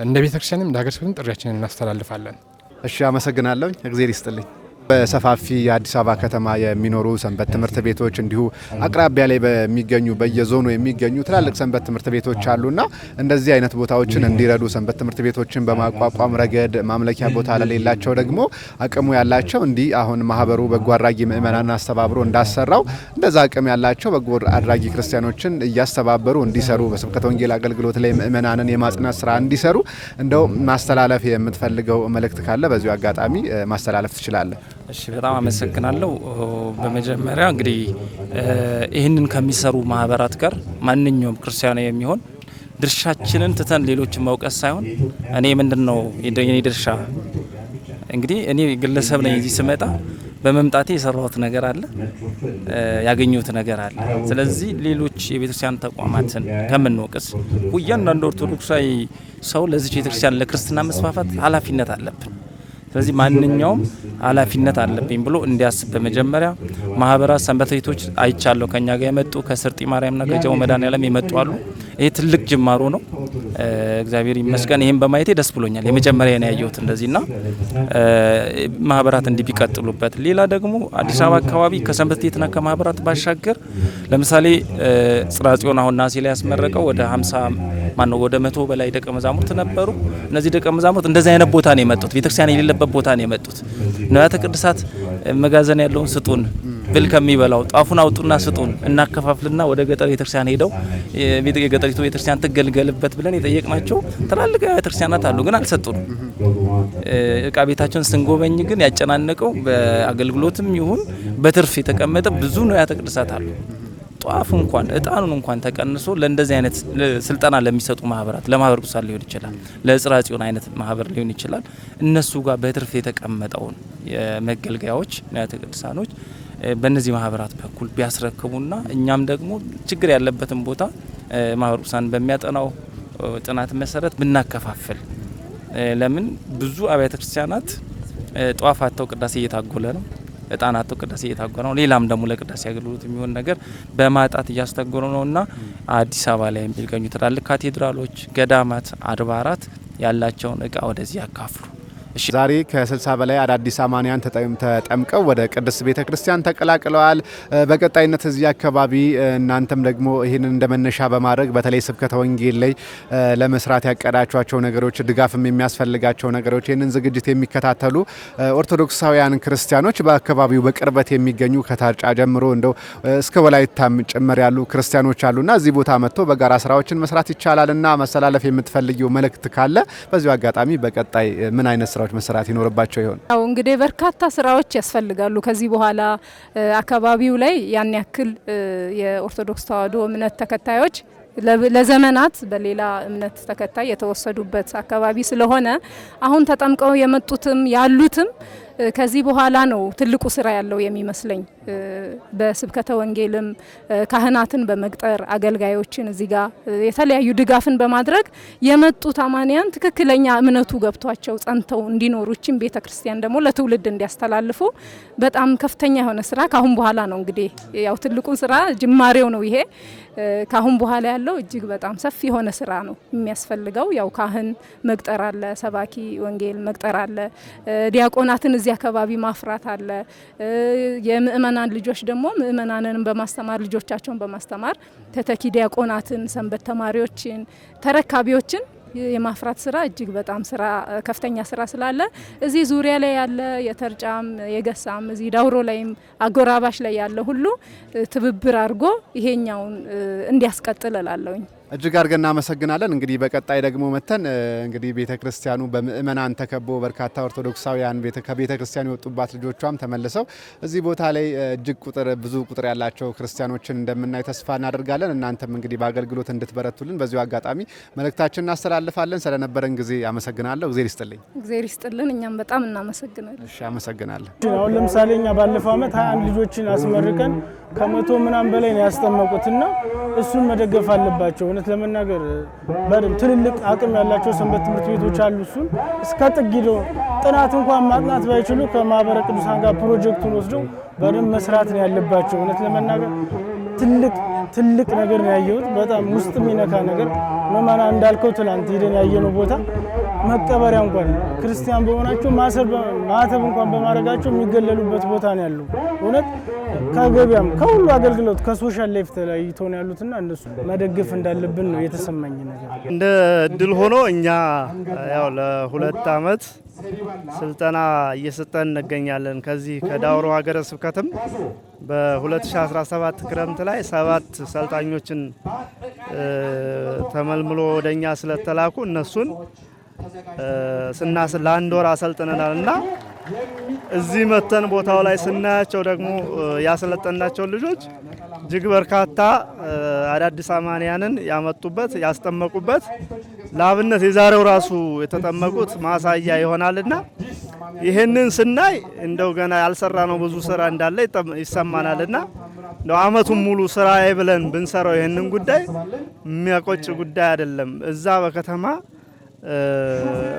እንደ ቤተክርስቲያንም እንደ ሀገረ ስብከትም ጥሪያችንን እናስተላልፋለን። እሺ፣ አመሰግናለሁ። እግዚአብሔር ይስጥልኝ። በሰፋፊ የአዲስ አበባ ከተማ የሚኖሩ ሰንበት ትምህርት ቤቶች እንዲሁ አቅራቢያ ላይ በሚገኙ በየዞኑ የሚገኙ ትላልቅ ሰንበት ትምህርት ቤቶች አሉና እንደዚህ አይነት ቦታዎችን እንዲረዱ ሰንበት ትምህርት ቤቶችን በማቋቋም ረገድ ማምለኪያ ቦታ ለሌላቸው ደግሞ አቅሙ ያላቸው እንዲህ አሁን ማህበሩ በጎ አድራጊ ምእመናን አስተባብሮ እንዳሰራው እንደዛ አቅም ያላቸው በጎ አድራጊ ክርስቲያኖችን እያስተባበሩ እንዲሰሩ በስብከተ ወንጌል አገልግሎት ላይ ምእመናንን የማጽናት ስራ እንዲሰሩ እንደው ማስተላለፍ የምትፈልገው መልእክት ካለ በዚሁ አጋጣሚ ማስተላለፍ ትችላለህ። እሺ፣ በጣም አመሰግናለሁ። በመጀመሪያ እንግዲህ ይህንን ከሚሰሩ ማህበራት ጋር ማንኛውም ክርስቲያናዊ የሚሆን ድርሻችንን ትተን ሌሎችን መውቀስ ሳይሆን እኔ ምንድነው የኔ ድርሻ እንግዲህ እኔ ግለሰብ ነኝ። እዚህ ስመጣ በመምጣቴ የሰራሁት ነገር አለ፣ ያገኘሁት ነገር አለ። ስለዚህ ሌሎች የቤተክርስቲያን ተቋማትን ከምንወቅስ እያንዳንዱ ኦርቶዶክሳዊ ሰው ለዚህ ቤተክርስቲያን ለክርስትና መስፋፋት ኃላፊነት አለብን። ስለዚህ ማንኛውም ኃላፊነት አለብኝ ብሎ እንዲያስብ በመጀመሪያ ማህበራት ሰንበት ቤቶች አይቻለሁ ከኛ ጋር የመጡ ከስርጢ ማርያምና ከጀሞ መድኃኔዓለም የመጡ አሉ። ይሄ ትልቅ ጅማሮ ነው። እግዚአብሔር ይመስገን። ይሄን በማየቴ ደስ ብሎኛል። የመጀመሪያ ነው ያየሁት እንደዚህና ማህበራት እንዲህ ቢቀጥሉበት። ሌላ ደግሞ አዲስ አበባ አካባቢ ከሰንበት ቤትና ከማህበራት ባሻገር ለምሳሌ ጽርሐ ጽዮን አሁን ናሴ ላይ ያስመረቀው ወደ 100 በላይ ደቀ መዛሙርት ነበሩ። እነዚህ ደቀ መዛሙርት እንደዚህ አይነት ቦታ ነው የመጡት። ቤተክርስቲያን የሌለበት ቦታ ነው የመጡት። ንዋያተ ቅድሳት መጋዘን ያለውን ስጡን ብል ከሚበላው ጣፉን አውጡና ስጡን እናከፋፍልና ወደ ገጠር ቤተክርስቲያን ሄደው የገጠሪቱ ቤተክርስቲያን ትገልገልበት ብለን የጠየቅናቸው ትላልቅ ቤተክርስቲያናት አሉ፣ ግን አልሰጡንም። እቃ ቤታቸውን ስንጎበኝ ግን ያጨናነቀው በአገልግሎትም ይሁን በትርፍ የተቀመጠ ብዙ ንዋያተ ቅድሳት አሉ። ጧፍ እንኳን እጣኑን እንኳን ተቀንሶ ለእንደዚህ አይነት ስልጠና ለሚሰጡ ማህበራት ለማህበር ቅዱሳን ሊሆን ይችላል፣ ለጽርሐ ጽዮን አይነት ማህበር ሊሆን ይችላል። እነሱ ጋር በትርፍ የተቀመጠውን የመገልገያዎች ንዋያተ ቅድሳኖች በእነዚህ ማህበራት በኩል ቢያስረክቡና እኛም ደግሞ ችግር ያለበትን ቦታ ማህበር ቅዱሳን በሚያጠናው ጥናት መሰረት ብናከፋፍል። ለምን ብዙ አብያተ ክርስቲያናት ጧፍ አጥተው ቅዳሴ እየታጎለ ነው፣ እጣን አጥተው ቅዳሴ እየታጎለ ነው። ሌላም ደግሞ ለቅዳሴ አገልግሎት የሚሆን ነገር በማጣት እያስተጎረ ነውና አዲስ አበባ ላይ የሚገኙ ትላልቅ ካቴድራሎች፣ ገዳማት፣ አድባራት ያላቸውን እቃ ወደዚህ ያካፍሉ። ዛሬ ከ60 በላይ አዳዲስ አማንያን ተጠምቀው ወደ ቅድስት ቤተ ክርስቲያን ተቀላቅለዋል። በቀጣይነት እዚህ አካባቢ እናንተም ደግሞ ይህንን እንደመነሻ በማድረግ በተለይ ስብከተ ወንጌል ላይ ለመስራት ያቀዳቸዋቸው ነገሮች፣ ድጋፍም የሚያስፈልጋቸው ነገሮች ይህንን ዝግጅት የሚከታተሉ ኦርቶዶክሳውያን ክርስቲያኖች በአካባቢው በቅርበት የሚገኙ ከታርጫ ጀምሮ እንደው እስከ ወላይታም ጭምር ያሉ ክርስቲያኖች አሉና እዚህ ቦታ መጥቶ በጋራ ስራዎችን መስራት ይቻላልና መሰላለፍ የምትፈልጊው መልእክት ካለ በዚሁ አጋጣሚ በቀጣይ ምን አይነት ስራዎች መሰራት ይኖርባቸው ይሆን? ያው እንግዲህ በርካታ ስራዎች ያስፈልጋሉ። ከዚህ በኋላ አካባቢው ላይ ያን ያክል የኦርቶዶክስ ተዋሕዶ እምነት ተከታዮች ለዘመናት በሌላ እምነት ተከታይ የተወሰዱበት አካባቢ ስለሆነ አሁን ተጠምቀው የመጡትም ያሉትም ከዚህ በኋላ ነው ትልቁ ስራ ያለው የሚመስለኝ። በስብከተ ወንጌልም ካህናትን በመቅጠር አገልጋዮችን እዚህ ጋር የተለያዩ ድጋፍን በማድረግ የመጡት አማንያን ትክክለኛ እምነቱ ገብቷቸው ጸንተው እንዲኖሩ እቺን ቤተክርስቲያን ደግሞ ለትውልድ እንዲያስተላልፉ በጣም ከፍተኛ የሆነ ስራ ካሁን በኋላ ነው። እንግዲህ ያው ትልቁ ስራ ጅማሬው ነው ይሄ። ካሁን በኋላ ያለው እጅግ በጣም ሰፊ የሆነ ስራ ነው የሚያስፈልገው። ያው ካህን መቅጠር አለ፣ ሰባኪ ወንጌል መቅጠር አለ፣ ዲያቆናትን እዚህ አካባቢ ማፍራት አለ። የምእመናን ልጆች ደግሞ ምእመናንን በማስተማር ልጆቻቸውን በማስተማር ተተኪ ዲያቆናትን፣ ሰንበት ተማሪዎችን፣ ተረካቢዎችን የማፍራት ስራ እጅግ በጣም ስራ ከፍተኛ ስራ ስላለ እዚህ ዙሪያ ላይ ያለ የተርጫም የገሳም እዚህ ዳውሮ ላይም አጎራባሽ ላይ ያለ ሁሉ ትብብር አድርጎ ይሄኛውን እንዲያስቀጥል እላለሁኝ። እጅግ አድርገን እናመሰግናለን። እንግዲህ በቀጣይ ደግሞ መተን እንግዲህ ቤተክርስቲያኑ በምእመናን ተከቦ በርካታ ኦርቶዶክሳውያን ከቤተክርስቲያን የወጡባት ልጆቿም ተመልሰው እዚህ ቦታ ላይ እጅግ ብዙ ቁጥር ያላቸው ክርስቲያኖችን እንደምናይ ተስፋ እናደርጋለን። እናንተም እንግዲህ በአገልግሎት እንድትበረቱልን በዚሁ አጋጣሚ መልእክታችን እናስተላልፋለን። ስለነበረን ጊዜ አመሰግናለሁ። እግዚአብሔር ይስጥልኝ። እግዚአብሔር ይስጥልን። እኛም በጣም እናመሰግናለን። እሺ፣ አመሰግናለሁ። አሁን ለምሳሌ እኛ ባለፈው አመት 21 ልጆችን አስመርቀን ከመቶ ምናምን በላይ ነው ያስጠመቁትና እሱን መደገፍ አለባቸው። እውነት ለመናገር በደም ትልልቅ አቅም ያላቸው ሰንበት ትምህርት ቤቶች አሉ። እሱን እስከ ጥግ ሄደው ጥናት እንኳን ማጥናት ባይችሉ ከማህበረ ቅዱሳን ጋር ፕሮጀክቱን ወስደው በደም መስራት ነው ያለባቸው። እውነት ለመናገር ትልቅ ነገር ነው ያየሁት። በጣም ውስጥ የሚነካ ነገር መማና እንዳልከው ትላንት ሄደን ያየነው ቦታ መቀበሪያ እንኳን ክርስቲያን በሆናቸው ማተብ እንኳን በማድረጋቸው የሚገለሉበት ቦታ ነው ያለው። እውነት ከገበያም ከሁሉ አገልግሎት ከሶሻል ላይፍ ተለያይተው ነው ያሉትና እነሱ መደገፍ እንዳለብን ነው የተሰማኝ ነገር። እንደ እድል ሆኖ እኛ ያው ለ2 አመት ስልጠና እየሰጠን እንገኛለን። ከዚህ ከዳውሮ ሀገረ ስብከትም በ2017 ክረምት ላይ 7 ሰልጣኞችን ተመልምሎ ወደኛ ስለተላኩ እነሱን ለአንድ ወር አሰልጥነናል እና እዚህ መተን ቦታው ላይ ስናያቸው ደግሞ ያሰለጠናቸው ልጆች እጅግ በርካታ አዳዲስ አማንያንን ያመጡበት ያስጠመቁበት ለአብነት የዛሬው ራሱ የተጠመቁት ማሳያ ይሆናልና ይሄንን ስናይ እንደው ገና ያልሰራ ነው ብዙ ስራ እንዳለ ይሰማናልና እንደው አመቱን ሙሉ ስራዬ ብለን ብንሰራው ይሄንን ጉዳይ የሚያቆጭ ጉዳይ አይደለም። እዛ በከተማ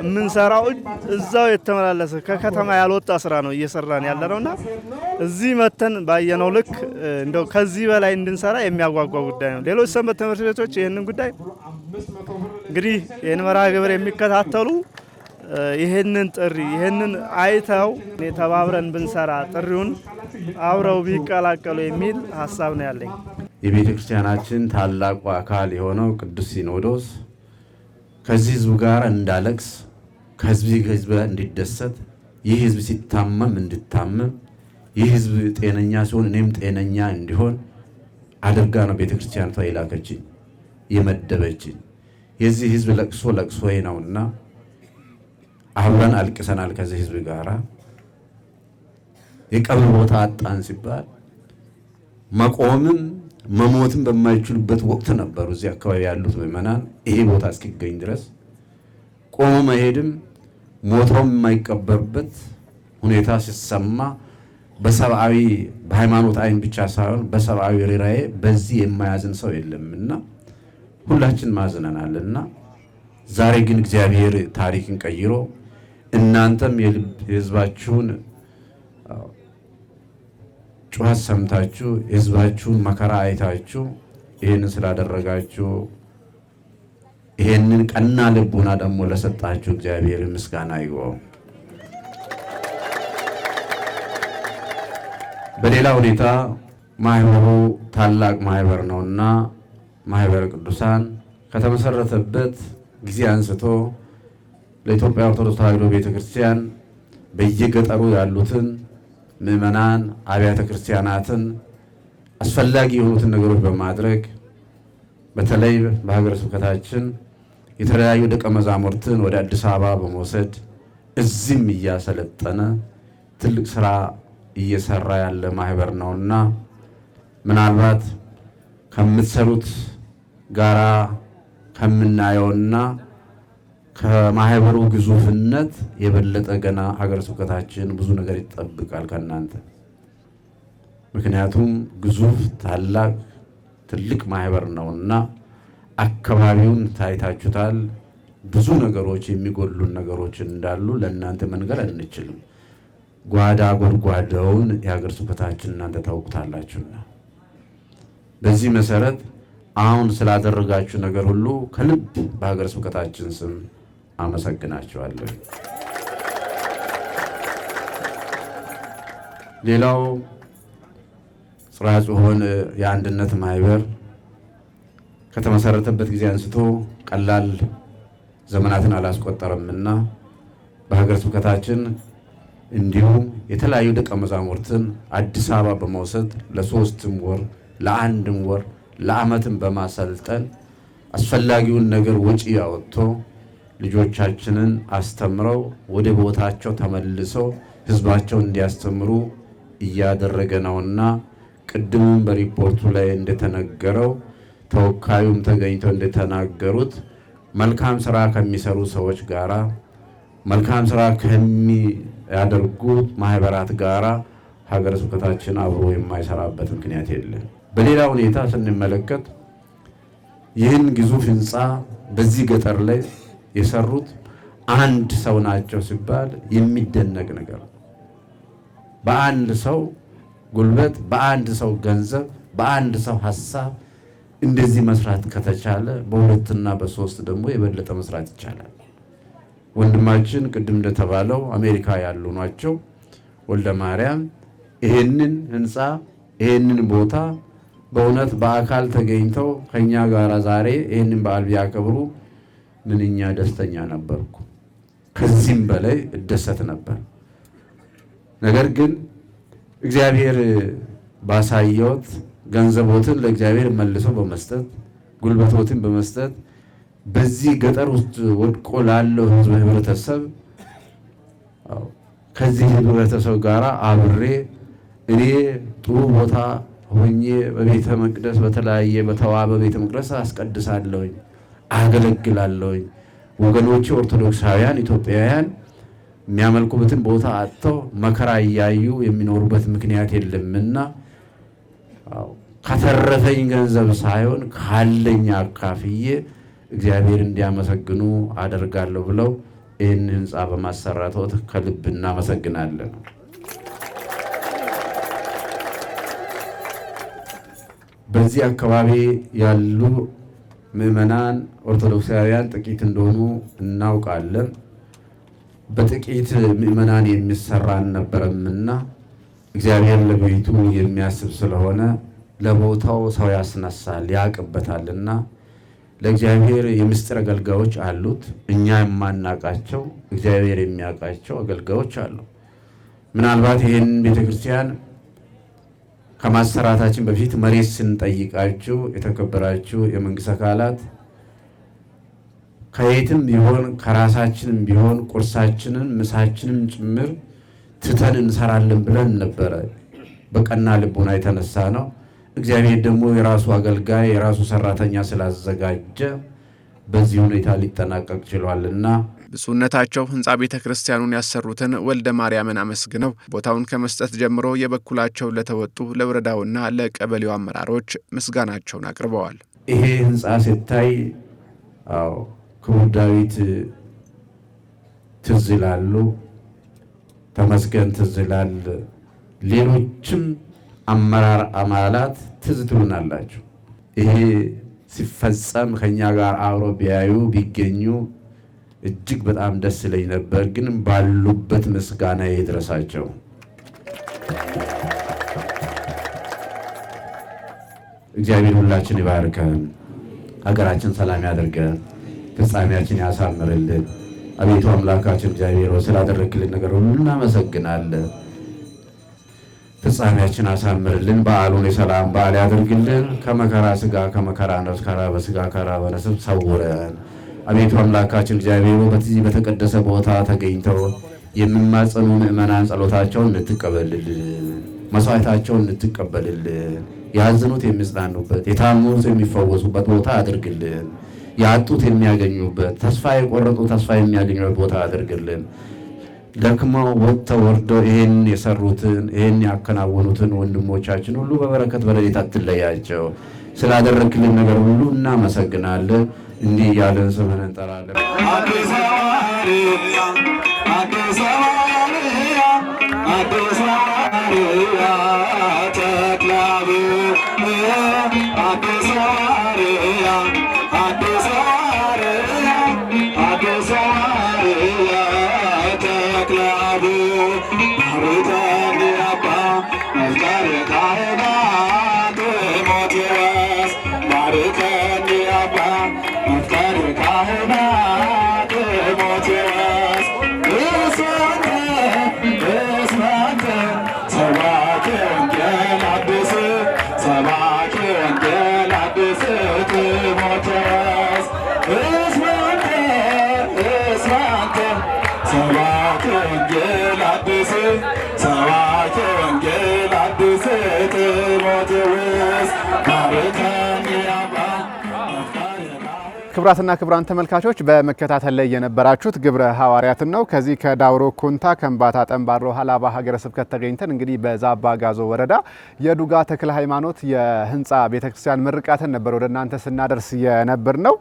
የምንሰራው እዛው የተመላለሰ ከከተማ ያልወጣ ስራ ነው እየሰራን ያለነውና እዚህ መተን ባየነው ልክ እንደው ከዚህ በላይ እንድንሰራ የሚያጓጓ ጉዳይ ነው። ሌሎች ሰንበት ትምህርት ቤቶች ይሄንን ጉዳይ እንግዲህ ይሄን መርሃ ግብር የሚከታተሉ ይሄንን ጥሪ ይሄንን አይተው ተባብረን ብንሰራ ጥሪውን አብረው ቢቀላቀሉ የሚል ሀሳብ ነው ያለኝ። የቤተ ክርስቲያናችን ታላቁ አካል የሆነው ቅዱስ ሲኖዶስ ከዚህ ህዝብ ጋር እንዳለቅስ ከህዝብ እንዲደሰት ይህ ህዝብ ሲታመም እንድታመም ይህ ህዝብ ጤነኛ ሲሆን እኔም ጤነኛ እንዲሆን አድርጋ ነው ቤተክርስቲያኗ የላከችኝ የመደበችኝ። የዚህ ህዝብ ለቅሶዬ ነውና አብረን አልቅሰናል ከዚህ ህዝብ ጋራ። የቀብር ቦታ አጣን ሲባል መቆምም መሞትም በማይችሉበት ወቅት ነበሩ እዚህ አካባቢ ያሉት ምእመናን ይሄ ቦታ እስኪገኝ ድረስ ቆሞ መሄድም ሞቶም የማይቀበርበት ሁኔታ ሲሰማ በሃይማኖት አይን ብቻ ሳይሆን በሰብአዊ ርኅራኄ በዚህ የማያዝን ሰው የለምና ሁላችን ማዝነናልና ዛሬ ግን እግዚአብሔር ታሪክን ቀይሮ እናንተም የህዝባችሁን ጩኸት ሰምታችሁ የህዝባችሁን መከራ አይታችሁ ይሄንን ስላደረጋችሁ ይሄንን ቀና ልቡና ደግሞ ለሰጣችሁ እግዚአብሔር ምስጋና ይግባው። በሌላ ሁኔታ ማህበሩ ታላቅ ማህበር ነውና ማህበረ ቅዱሳን ከተመሰረተበት ጊዜ አንስቶ ለኢትዮጵያ ኦርቶዶክስ ተዋሕዶ ቤተክርስቲያን በየገጠሩ ያሉትን ምዕመናን አብያተ ክርስቲያናትን አስፈላጊ የሆኑትን ነገሮች በማድረግ በተለይ በሀገረ ስብከታችን የተለያዩ ደቀ መዛሙርትን ወደ አዲስ አበባ በመውሰድ እዚህም እያሰለጠነ ትልቅ ስራ እየሰራ ያለ ማህበር ነውና ምናልባት ከምትሰሩት ጋራ ከምናየውና ከማህበሩ ግዙፍነት የበለጠ ገና ሀገረ ስብከታችን ብዙ ነገር ይጠብቃል ከናንተ። ምክንያቱም ግዙፍ ታላቅ ትልቅ ማህበር ነውና አካባቢውን ታይታችሁታል። ብዙ ነገሮች የሚጎሉን ነገሮች እንዳሉ ለእናንተ መንገር አንችልም። ጓዳ ጎድጓዳውን የሀገረ ስብከታችን እናንተ ታውቁታላችሁና በዚህ መሰረት አሁን ስላደረጋችሁ ነገር ሁሉ ከልብ በሀገረ ስብከታችን ስም አመሰግናችኋለሁ። ሌላው ጽርሐ ጽዮን የአንድነት ማህበር ከተመሰረተበት ጊዜ አንስቶ ቀላል ዘመናትን አላስቆጠረምና በሀገረ ስብከታችን እንዲሁም የተለያዩ ደቀ መዛሙርትን አዲስ አበባ በመውሰድ ለሶስትም ወር ለአንድም ወር ለዓመትም በማሰልጠን አስፈላጊውን ነገር ወጪ ያወጥቶ ልጆቻችንን አስተምረው ወደ ቦታቸው ተመልሰው ህዝባቸውን እንዲያስተምሩ እያደረገ ነውና ቅድሙም በሪፖርቱ ላይ እንደተነገረው ተወካዩም ተገኝተው እንደተናገሩት መልካም ስራ ከሚሰሩ ሰዎች ጋራ መልካም ስራ ከሚያደርጉ ማህበራት ጋራ ሀገረ ስብከታችን አብሮ የማይሰራበት ምክንያት የለም። በሌላ ሁኔታ ስንመለከት ይህን ግዙፍ ህንፃ በዚህ ገጠር ላይ የሰሩት አንድ ሰው ናቸው ሲባል የሚደነቅ ነገር። በአንድ ሰው ጉልበት፣ በአንድ ሰው ገንዘብ፣ በአንድ ሰው ሐሳብ እንደዚህ መስራት ከተቻለ በሁለትና በሶስት ደግሞ የበለጠ መስራት ይቻላል። ወንድማችን ቅድም እንደተባለው አሜሪካ ያሉ ናቸው ወልደ ማርያም ይሄንን ህንፃ ይሄንን ቦታ በእውነት በአካል ተገኝተው ከኛ ጋር ዛሬ ይሄንን በዓል ቢያከብሩ ምንኛ ደስተኛ ነበርኩ። ከዚህም በላይ እደሰት ነበር። ነገር ግን እግዚአብሔር ባሳየዎት ገንዘቦትን ለእግዚአብሔር መልሰው በመስጠት ጉልበቶትን በመስጠት በዚህ ገጠር ውስጥ ወድቆ ላለው ህዝብ ህብረተሰብ ከዚህ ህብረተሰብ ጋር አብሬ እኔ ጥሩ ቦታ ሆኜ በቤተ መቅደስ በተለያየ በተዋበ ቤተ መቅደስ አስቀድሳለሁኝ፣ አገለግላለሁኝ። ወገኖቼ ኦርቶዶክሳውያን ኢትዮጵያውያን የሚያመልኩበትን ቦታ አጥተው መከራ እያዩ የሚኖሩበት ምክንያት የለምና ከተረፈኝ ገንዘብ ሳይሆን ካለኝ አካፍዬ እግዚአብሔር እንዲያመሰግኑ አደርጋለሁ ብለው ይህን ህንፃ በማሰራቶት ከልብ እናመሰግናለን። በዚህ አካባቢ ያሉ ምዕመናን ኦርቶዶክሳውያን ጥቂት እንደሆኑ እናውቃለን። በጥቂት ምዕመናን የሚሰራ አልነበረምና እግዚአብሔር ለቤቱ የሚያስብ ስለሆነ ለቦታው ሰው ያስነሳል ያቅበታልና ለእግዚአብሔር የምስጢር አገልጋዮች አሉት። እኛ የማናቃቸው እግዚአብሔር የሚያውቃቸው አገልጋዮች አሉ። ምናልባት ይህን ቤተክርስቲያን ከማሰራታችን በፊት መሬት ስንጠይቃችሁ የተከበራችሁ የመንግስት አካላት ከየትም ቢሆን ከራሳችንም ቢሆን ቁርሳችንን ምሳችንን ጭምር ትተን እንሰራለን ብለን ነበረ። በቀና ልቦና የተነሳ ነው። እግዚአብሔር ደግሞ የራሱ አገልጋይ የራሱ ሰራተኛ ስላዘጋጀ በዚህ ሁኔታ ሊጠናቀቅ ችሏልና ብፁዕነታቸው ህንፃ ቤተ ክርስቲያኑን ያሰሩትን ወልደ ማርያምን አመስግነው ቦታውን ከመስጠት ጀምሮ የበኩላቸው ለተወጡ ለወረዳውና ለቀበሌው አመራሮች ምስጋናቸውን አቅርበዋል። ይሄ ህንፃ ሲታይ ክቡር ዳዊት ትዝ ይላሉ፣ ተመስገን ትዝ ይላል፣ ሌሎችም አመራር አባላት ትዝ ትሉናላችሁ። ይሄ ሲፈጸም ከኛ ጋር አብሮ ቢያዩ ቢገኙ እጅግ በጣም ደስ ይለኝ ነበር። ግን ባሉበት ምስጋና ይድረሳቸው። እግዚአብሔር ሁላችን ይባርከን፣ ሀገራችን ሰላም ያደርገን፣ ፍጻሜያችን ያሳምርልን። አቤቱ አምላካችን እግዚአብሔር ስላደረግልን ነገር ሁሉ እናመሰግናለን። ፍጻሜያችን አሳምርልን። በዓሉን የሰላም በዓል ያደርግልን። ከመከራ ስጋ ከመከራ ነፍስ ከራበ ስጋ ከራበ ነፍስ ሰውረን። አቤቱ አምላካችን እግዚአብሔር በዚህ በተቀደሰ ቦታ ተገኝተው የሚማጸኑ ምእመናን ጸሎታቸውን እንድትቀበልልን፣ መስዋዕታቸውን እንድትቀበልልን፣ ያዘኑት የሚጽናኑበት፣ የታመሙት የሚፈወሱበት ቦታ አድርግልን። ያጡት የሚያገኙበት፣ ተስፋ የቆረጡ ተስፋ የሚያገኙበት ቦታ አድርግልን። ደክመው ወጥተው ወርደው ይሄን የሰሩትን ይሄን ያከናወኑትን ወንድሞቻችን ሁሉ በበረከት በረድኤት አትለያቸው። ስላደረክልን ነገር ሁሉ እናመሰግናለን። እንዲህ እያለን ስምህን እንጠራለን። አዲስ ሐዋርያ አዲስ ሐዋርያ አዲስ ሐዋርያ ተክለ አብ አዲስ ሐዋርያ አዲስ ሐዋርያ አዲስ ሐዋርያ ተክለ አብ ባሩታን አባ መዝጋሬ ካህናት ጢሞቴዎስ ባሩታን አባ መዝጋሬ ካህናት ጢሞቴዎስ እስማንተ ሰባኬ ወንጌል አዲስ ሰባኬ ወንጌል አዲስ ጢሞቴዎስ እስማንተ ሰባኬ ወንጌል አዲስ ሰባኬ ወንጌል አዲስ ጢሞቴዎስ ባርከኒ አባ ክቡራትና ክቡራን ተመልካቾች በመከታተል ላይ የነበራችሁት ግብረ ሐዋርያትን ነው። ከዚህ ከዳውሮ ኮንታ ከምባታ ጠንባሮ ሀላባ ሀገረ ስብከት ተገኝተን እንግዲህ በዛባ ጋዞ ወረዳ የዱጋ ተክለ ሃይማኖት የህንፃ ቤተክርስቲያን ምርቃትን ነበር ወደ እናንተ ስናደርስ የነበር ነው።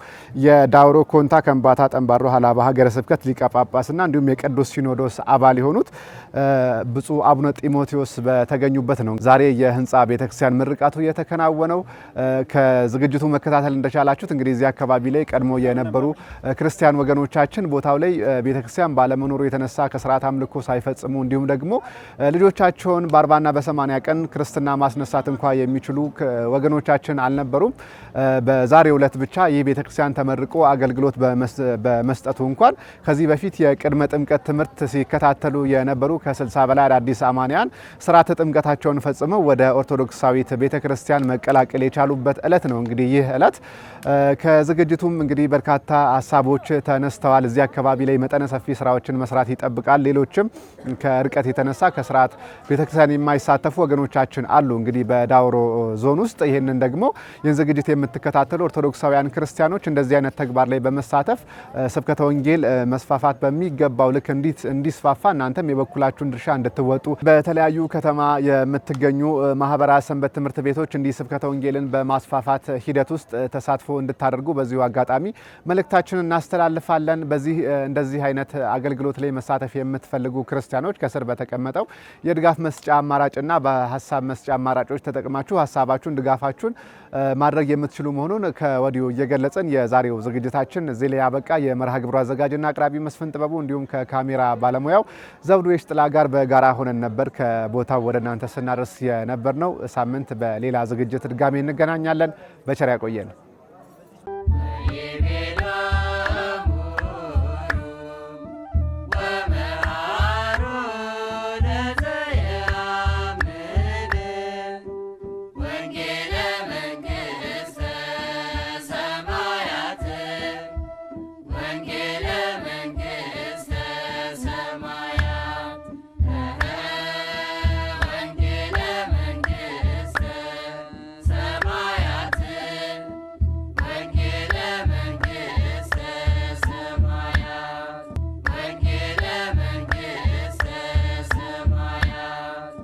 የዳውሮ ኮንታ ከምባታ ጠንባሮ ሀላባ ሀገረ ስብከት ሊቀ ጳጳስና እንዲሁም የቅዱስ ሲኖዶስ አባል የሆኑት ብፁዕ አቡነ ጢሞቴዎስ በተገኙበት ነው ዛሬ የህንፃ ቤተክርስቲያን ምርቃቱ የተከናወነው። ከዝግጅቱ መከታተል እንደቻላችሁት እንግዲህ እዚህ አካባቢ ላይ ቀድሞ የነበሩ ክርስቲያን ወገኖቻችን ቦታው ላይ ቤተክርስቲያን ባለመኖሩ የተነሳ ከስርዓት አምልኮ ሳይፈጽሙ እንዲሁም ደግሞ ልጆቻቸውን በ40ና በ80 ቀን ክርስትና ማስነሳት እንኳ የሚችሉ ወገኖቻችን አልነበሩም። በዛሬው ዕለት ብቻ ይህ ቤተክርስቲያን ተመርቆ አገልግሎት በመስጠቱ እንኳን ከዚህ በፊት የቅድመ ጥምቀት ትምህርት ሲከታተሉ የነበሩ ከ60 በላይ አዳዲስ አማንያን ስርዓተ ጥምቀታቸውን ፈጽመው ወደ ኦርቶዶክሳዊት ቤተክርስቲያን መቀላቀል የቻሉበት ዕለት ነው። እንግዲህ ይህ ዕለት ከዝግጅቱም እንግዲህ በርካታ ሀሳቦች ተነስተዋል። እዚህ አካባቢ ላይ መጠነ ሰፊ ስራዎችን መስራት ይጠብቃል። ሌሎችም ከርቀት የተነሳ ከስርዓት ቤተክርስቲያን የማይሳተፉ ወገኖቻችን አሉ። እንግዲህ በዳውሮ ዞን ውስጥ ይህንን ደግሞ ይህን ዝግጅት የምትከታተሉ ኦርቶዶክሳውያን ክርስቲያኖች እንደዚህ አይነት ተግባር ላይ በመሳተፍ ስብከተ ወንጌል መስፋፋት በሚገባው ልክ እንዲስፋፋ እናንተም የበኩላችሁን ድርሻ እንድትወጡ በተለያዩ ከተማ የምትገኙ ማህበራት፣ ሰንበት ትምህርት ቤቶች እንዲህ ስብከተ ወንጌልን በማስፋፋት ሂደት ውስጥ ተሳትፎ እንድታደርጉ በዚሁ አጋጣሚ መልእክታችንን እናስተላልፋለን። በዚህ እንደዚህ አይነት አገልግሎት ላይ መሳተፍ የምትፈልጉ ክርስቲያኖች ከስር በተቀመጠው የድጋፍ መስጫ አማራጭና በሀሳብ መስጫ አማራጮች ተጠቅማችሁ ሀሳባችሁን፣ ድጋፋችሁን ማድረግ የምትችሉ መሆኑን ከወዲሁ እየገለጽን የዛሬው ዝግጅታችን እዚህ ላይ ያበቃ። የመርሃ ግብሩ አዘጋጅና አቅራቢ መስፍን ጥበቡ እንዲሁም ከካሜራ ባለሙያው ዘውዱ የሽጥላ ጋር በጋራ ሆነን ነበር ከቦታው ወደ እናንተ ስናደርስ የነበር ነው። ሳምንት በሌላ ዝግጅት ድጋሜ እንገናኛለን። በቸር ያቆየን።